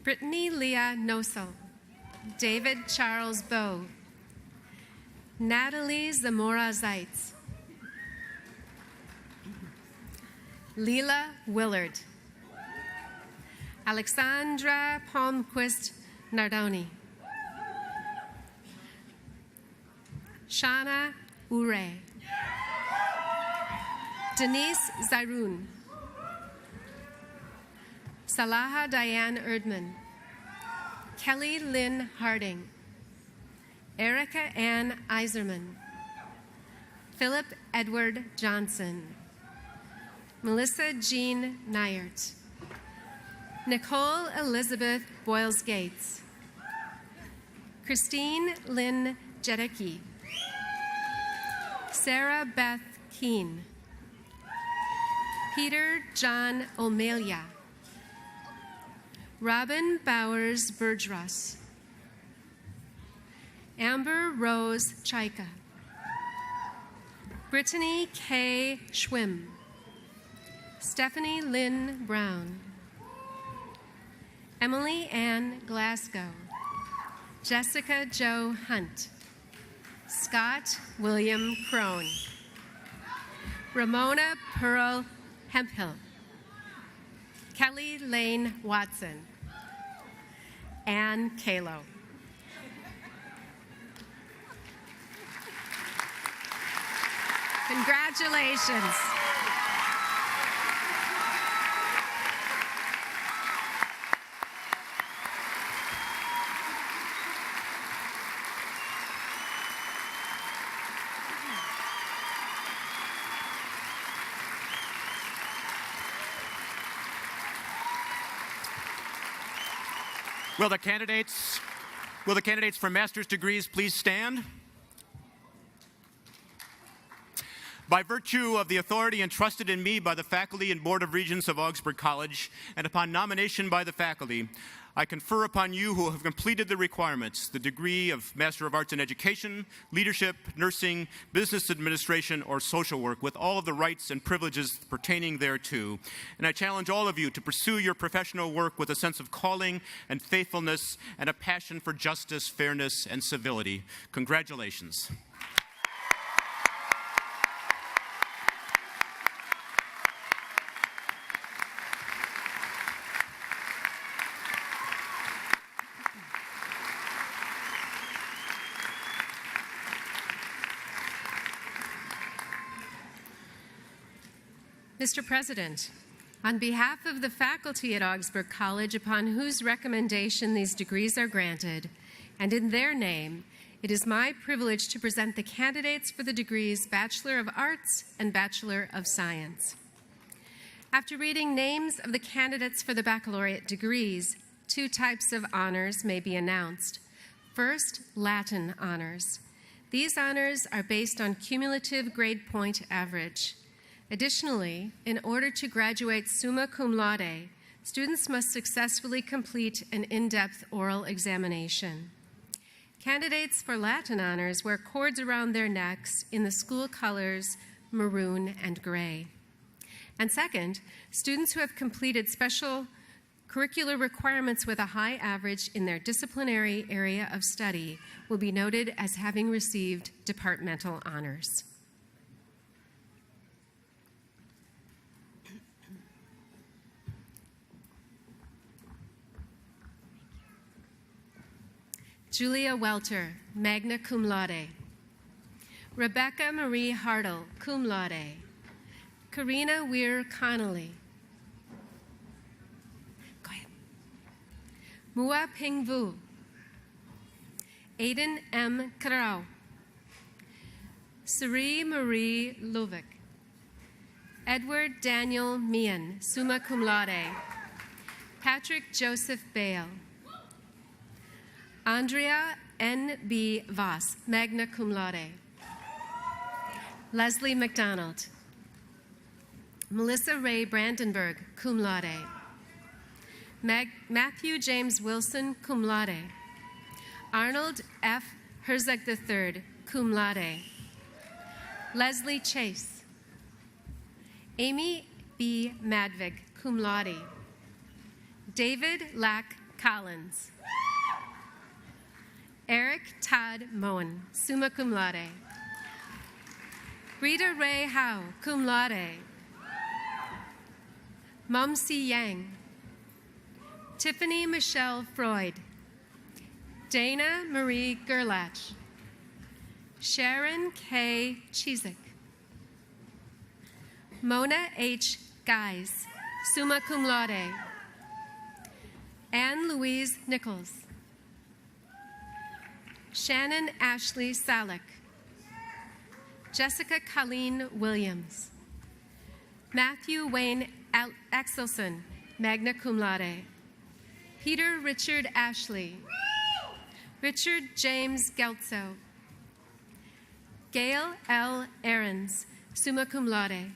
Brittany Leah Nosel, David Charles Bowe, Natalie Zamora Zeitz, Leela Willard, Alexandra Palmquist Nardoni, Shana Ure, Denise Zairun, Salaha Diane Erdman, Kelly Lynn Harding, Erica Ann Iserman, Philip Edward Johnson, Melissa Jean Nyert, Nicole Elizabeth Boyles-Gates, Christine Lynn Jedecki, Sarah Beth Keene, Peter John O'Melia, Robin Bowers Bergras, Amber Rose Chaika, Brittany K. Schwim, Stephanie Lynn Brown, Emily Ann Glasgow, Jessica Jo Hunt, Scott William Crone, Ramona Pearl Hemphill, Kelly Lane Watson, Ann Kalo. Congratulations. Will the candidates for master's degrees please stand? By virtue of the authority entrusted in me by the faculty and Board of Regents of Augsburg College, and upon nomination by the faculty, I confer upon you who have completed the requirements the degree of Master of Arts in Education, Leadership, Nursing, Business Administration, or Social Work with all of the rights and privileges pertaining thereto. And I challenge all of you to pursue your professional work with a sense of calling and faithfulness and a passion for justice, fairness, and civility. Congratulations. Mr. President, on behalf of the faculty at Augsburg College, upon whose recommendation these degrees are granted, and in their name, it is my privilege to present the candidates for the degrees Bachelor of Arts and Bachelor of Science. After reading names of the candidates for the baccalaureate degrees, two types of honors may be announced. First, Latin honors. These honors are based on cumulative grade point average. Additionally, in order to graduate summa cum laude, students must successfully complete an in-depth oral examination. Candidates for Latin honors wear cords around their necks in the school colors maroon and gray. And second, students who have completed special curricular requirements with a high average in their disciplinary area of study will be noted as having received departmental honors. Julia Welter, magna cum laude. Rebecca Marie Hartle, cum laude. Karina Weir Connolly. Go ahead. Mua Ping Vu. Aiden M. Karau. Sari Marie Lovick. Edward Daniel Meehan, summa cum laude. Patrick Joseph Bale. Andrea N.B. Voss, magna cum laude. Leslie McDonald. Melissa Ray Brandenburg, cum laude. Matthew James Wilson, cum laude. Arnold F. Herzog III, cum laude. Leslie Chase. Amy B. Madvig, cum laude. David Lack Collins. Eric Todd Moen, summa cum laude. Rita Ray Howe, cum laude. Mumsy Yang. Tiffany Michelle Freud. Dana Marie Gerlach. Sharon K. Chizik. Mona H. Guys, summa cum laude. Anne Louise Nichols. Shannon Ashley Salick. Jessica Colleen Williams. Matthew Wayne Axelson, magna cum laude. Peter Richard Ashley. Richard James Geltzo. Gail L. Ahrens, summa cum laude.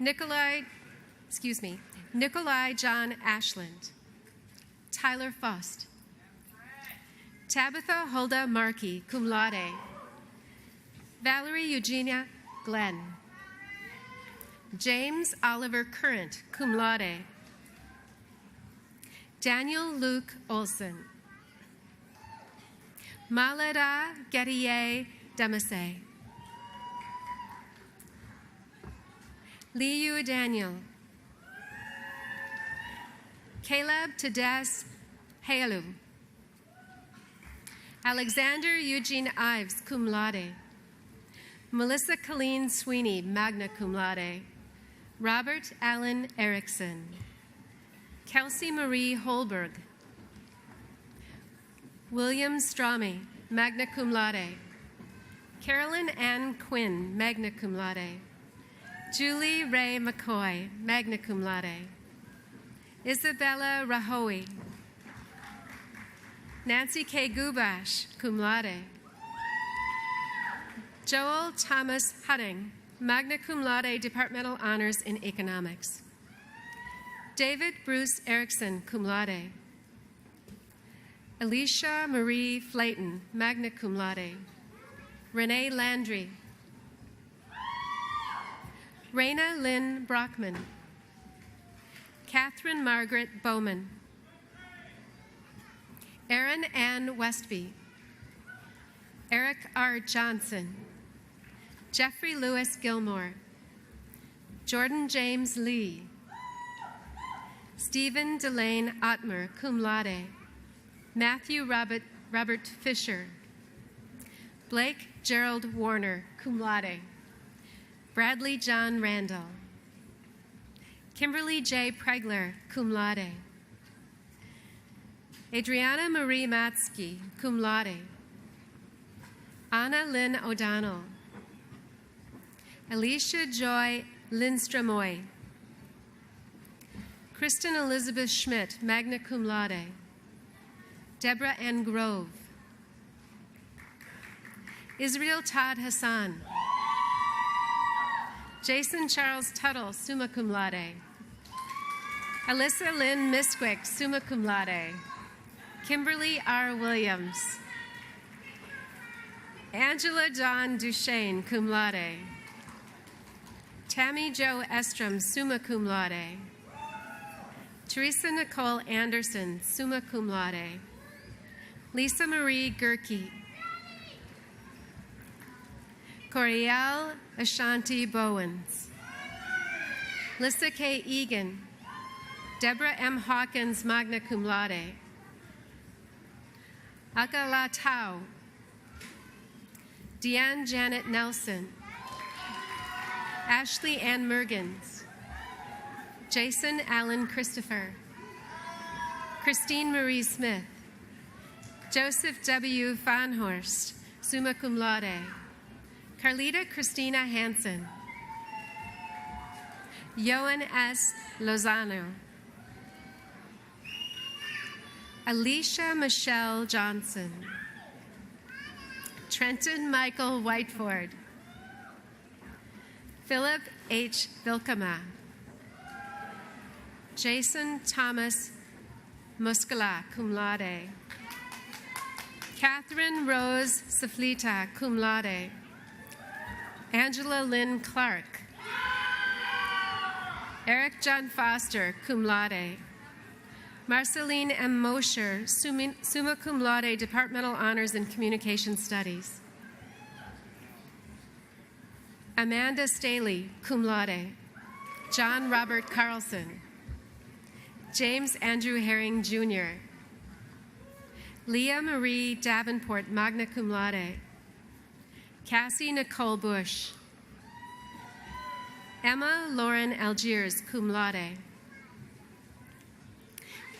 Nikolai John Ashland. Tyler Faust. Tabitha Hulda Markey, cum laude. Valerie Eugenia Glenn. James Oliver Current, cum laude. Daniel Luke Olson. Malada Guerrier Demasse. Liu Daniel. Caleb Tades Halu. Alexander Eugene Ives, cum laude. Melissa Colleen Sweeney, magna cum laude. Robert Allen Erickson. Kelsey Marie Holberg. William Strami, magna cum laude. Carolyn Ann Quinn, magna cum laude. Julie Ray McCoy, magna cum laude. Isabella Rahoe. Nancy K. Gubash, cum laude. Joel Thomas Hudding, magna cum laude, departmental honors in economics. David Bruce Erickson, cum laude. Alicia Marie Flayton, magna cum laude. Renee Landry. Raina Lynn Brockman. Catherine Margaret Bowman. Erin Ann Westby. Eric R. Johnson. Jeffrey Lewis Gilmore. Jordan James Lee. Stephen Delane Ottmer, cum laude. Matthew Robert Fisher. Blake Gerald Warner, cum laude. Bradley John Randall. Kimberly J. Pregler, cum laude. Adriana Marie Matsky, cum laude. Anna Lynn O'Donnell. Alicia Joy Lindstrom-Oy. Kristen Elizabeth Schmidt, magna cum laude. Deborah N. Grove. Israel Todd Hassan. Jason Charles Tuttle, summa cum laude. Alyssa Lynn Misquick, summa cum laude. Kimberly R. Williams. Angela Dawn Duchesne, cum laude. Tammy Jo Estrom, summa cum laude. Teresa Nicole Anderson, summa cum laude. Lisa Marie Gerke. Coriel Ashanti Bowens. Lissa K. Egan. Deborah M. Hawkins, magna cum laude. Akala Tao, Deanne Janet Nelson, Ashley Ann Mergens, Jason Allen Christopher, Christine Marie Smith, Joseph W. Vanhorst, summa cum laude, Carlita Christina Hansen, Johan S. Lozano, Alicia Michelle Johnson, Trenton Michael Whiteford, Philip H. Vilkema, Jason Thomas Muscala, cum laude, Catherine Rose Saflita, cum laude, Angela Lynn Clark, Eric John Foster, cum laude, Marceline M. Mosher, summa cum laude, Departmental Honors in Communication Studies. Amanda Staley, cum laude. John Robert Carlson. James Andrew Herring, Jr. Leah Marie Davenport, magna cum laude. Cassie Nicole Bush. Emma Lauren Algiers, cum laude.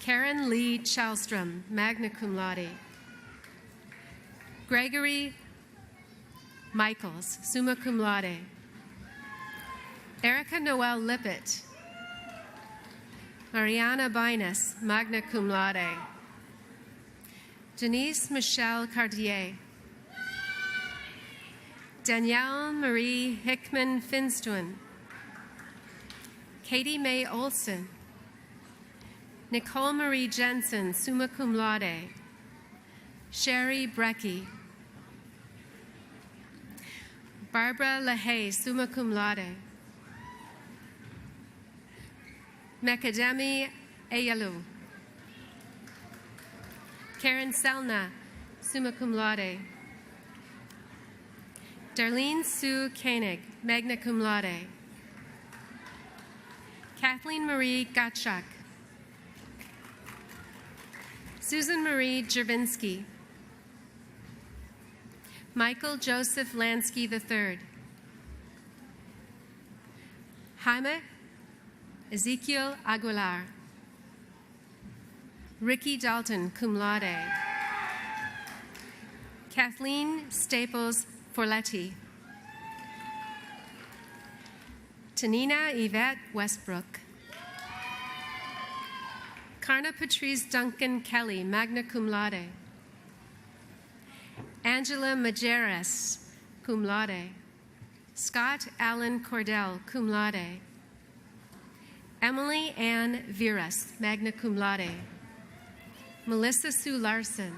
Karen Lee Chalstrom, magna cum laude. Gregory Michaels, summa cum laude. Erica Noel Lippett. Mariana Binus, magna cum laude. Denise Michelle Cartier. Danielle Marie Hickman Finstuen. Katie Mae Olson. Nicole Marie Jensen, summa cum laude. Sherry Brecky. Barbara LaHaye, summa cum laude. Mekademi Ayalu. Karen Selna, summa cum laude. Darlene Sue Koenig, magna cum laude. Kathleen Marie Gottschalk. Susan Marie Jervinsky. Michael Joseph Lansky III. Jaime Ezekiel Aguilar. Ricky Dalton, cum laude. Kathleen Staples Forletti. Tanina Yvette Westbrook. Karna Patrice Duncan Kelly, magna cum laude. Angela Majerus, cum laude. Scott Allen Cordell, cum laude. Emily Ann Viras, magna cum laude. Melissa Sue Larson.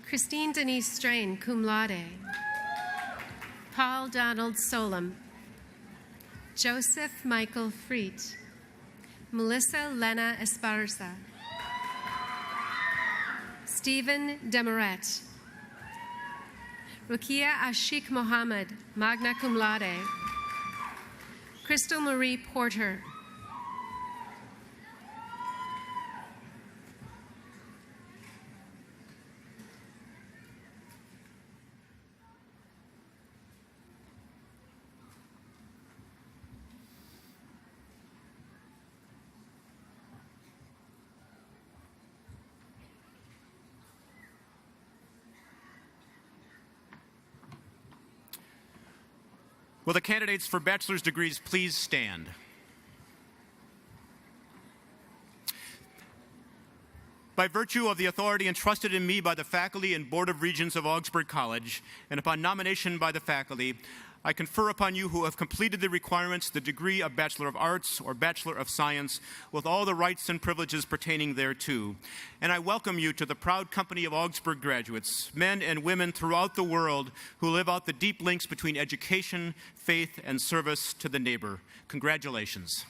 Christine Denise Strain, cum laude. Paul Donald Solom. Joseph Michael Freet. Melissa Lena Esparza. Stephen Demaret. Rukia Ashik Mohammed, magna cum laude. Crystal Marie Porter. Will the candidates for bachelor's degrees please stand? By virtue of the authority entrusted in me by the faculty and Board of Regents of Augsburg College, and upon nomination by the faculty, I confer upon you who have completed the requirements the degree of Bachelor of Arts or Bachelor of Science with all the rights and privileges pertaining thereto. And I welcome you to the proud company of Augsburg graduates, men and women throughout the world who live out the deep links between education, faith, and service to the neighbor. Congratulations.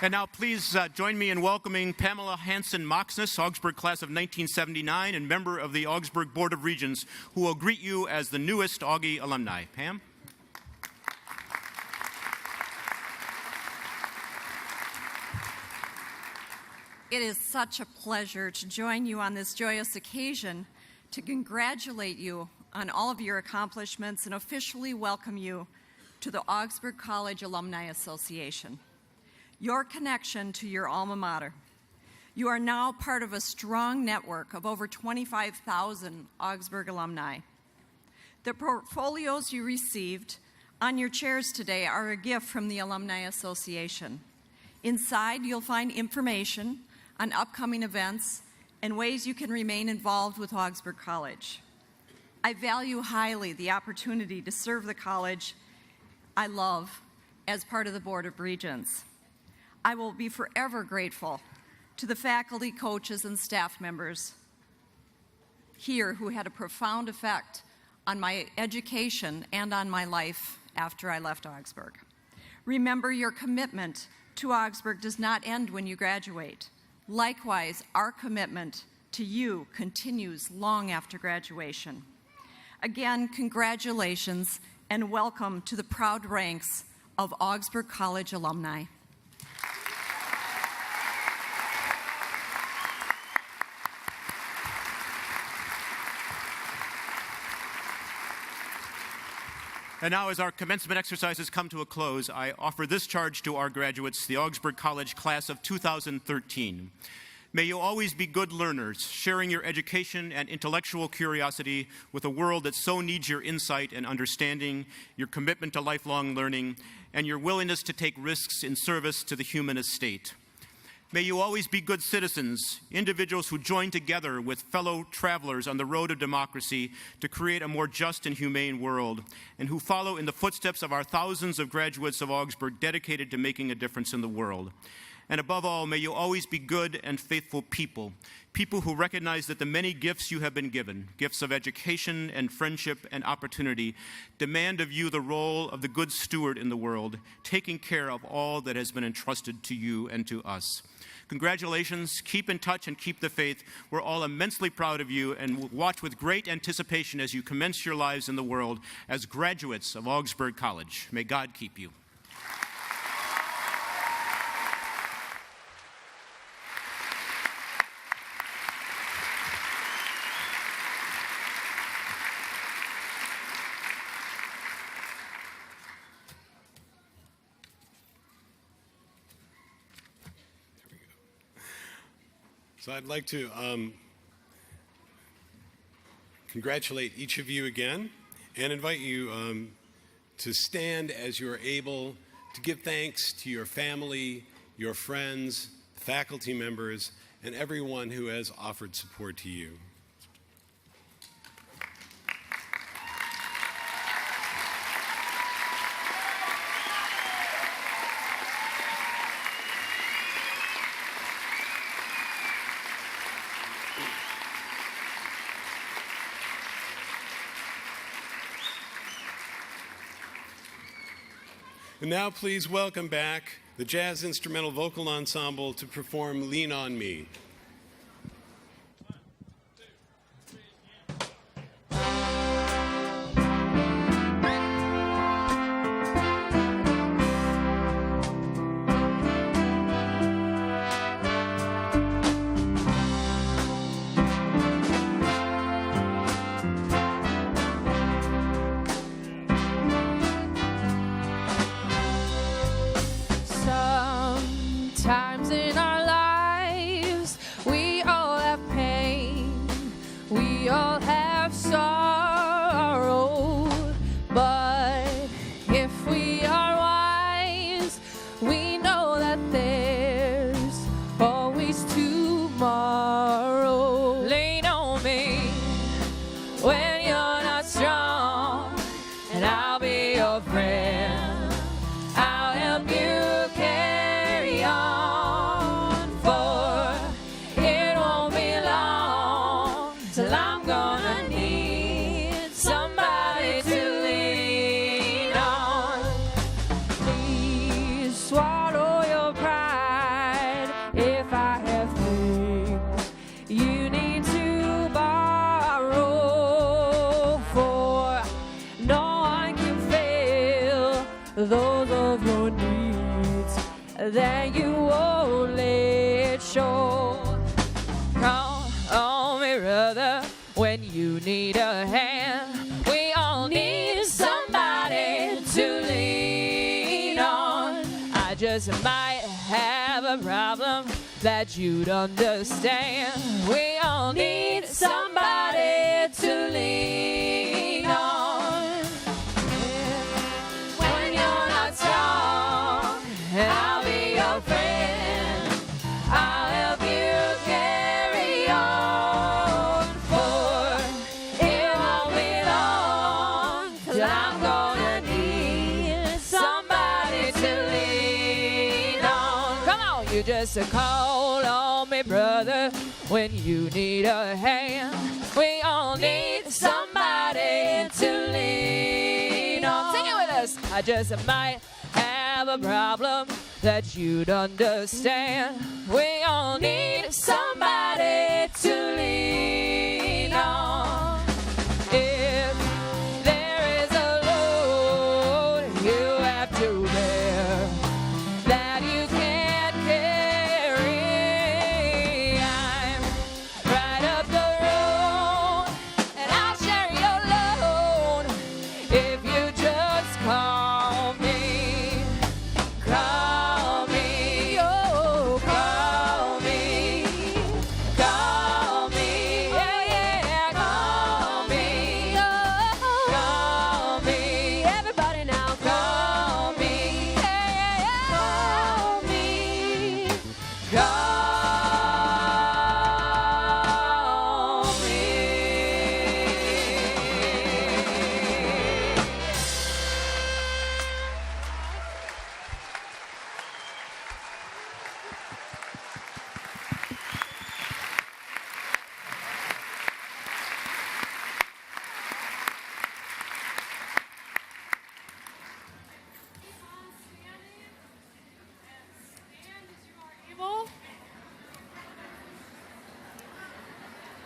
And now please join me in welcoming Pamela Hansen-Moxness, Augsburg class of 1979 and member of the Augsburg Board of Regents, who will greet you as the newest Augie alumni. Pam? It is such a pleasure to join you on this joyous occasion to congratulate you on all of your accomplishments and officially welcome you to the Augsburg College Alumni Association. Your connection to your alma mater. You are now part of a strong network of over 25,000 Augsburg alumni. The portfolios you received on your chairs today are a gift from the Alumni Association. Inside, you'll find information on upcoming events and ways you can remain involved with Augsburg College. I value highly the opportunity to serve the college I love as part of the Board of Regents. I will be forever grateful to the faculty, coaches, and staff members here who had a profound effect on my education and on my life after I left Augsburg. Remember, your commitment to Augsburg does not end when you graduate. Likewise, our commitment to you continues long after graduation. Again, congratulations and welcome to the proud ranks of Augsburg College alumni. And now, as our commencement exercises come to a close, I offer this charge to our graduates, the Augsburg College class of 2013. May you always be good learners, sharing your education and intellectual curiosity with a world that so needs your insight and understanding, your commitment to lifelong learning, and your willingness to take risks in service to the human estate. May you always be good citizens, individuals who join together with fellow travelers on the road of democracy to create a more just and humane world, and who follow in the footsteps of our thousands of graduates of Augsburg dedicated to making a difference in the world. And above all, may you always be good and faithful people, people who recognize that the many gifts you have been given, gifts of education and friendship and opportunity, demand of you the role of the good steward in the world, taking care of all that has been entrusted to you and to us. Congratulations, keep in touch and keep the faith. We're all immensely proud of you and will watch with great anticipation as you commence your lives in the world as graduates of Augsburg College. May God keep you. So I'd like to congratulate each of you again and invite you to stand as you are able to give thanks to your family, your friends, faculty members, and everyone who has offered support to you. And now please welcome back the Jazz Instrumental Vocal Ensemble to perform Lean on Me. Sometimes in our lives when you need a hand. We all need somebody to lean on. I just might have a problem that you'd understand. We all need somebody to lean on. When you're not strong, I'll be your friend. I'll help you carry on, for it won't be long till I'm gonna need somebody to lean on. Come on, you just call on me, brother, when you need a hand. We all need somebody to lean on. Sing it with us. I just might have a problem that you'd understand. We all need somebody to lean on. If there is a load you have to bear that you can't carry, I'm right up the road and I'll share your load if you just call me. Call me, oh, call me, yeah, yeah, call me, oh, call me, everybody now, call me, yeah, yeah, call me, call me.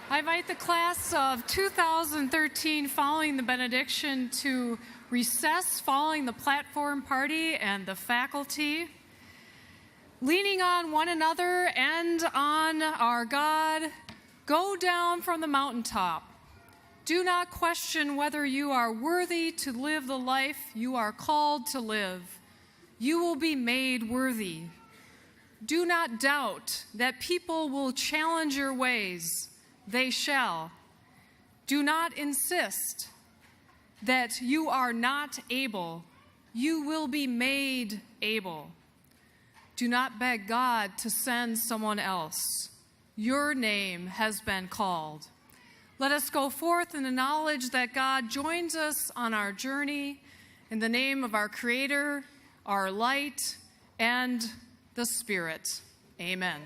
I invite the class of 2013 following the benediction to recess following the platform party, and the faculty, leaning on one another and on our God, go down from the mountaintop. Do not question whether you are worthy to live the life you are called to live. You will be made worthy. Do not doubt that people will challenge your ways. They shall. Do not insist that you are not able. You will be made able. Do not beg God to send someone else. Your name has been called. Let us go forth in the knowledge that God joins us on our journey in the name of our Creator, our light, and the Spirit. Amen.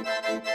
Thank you.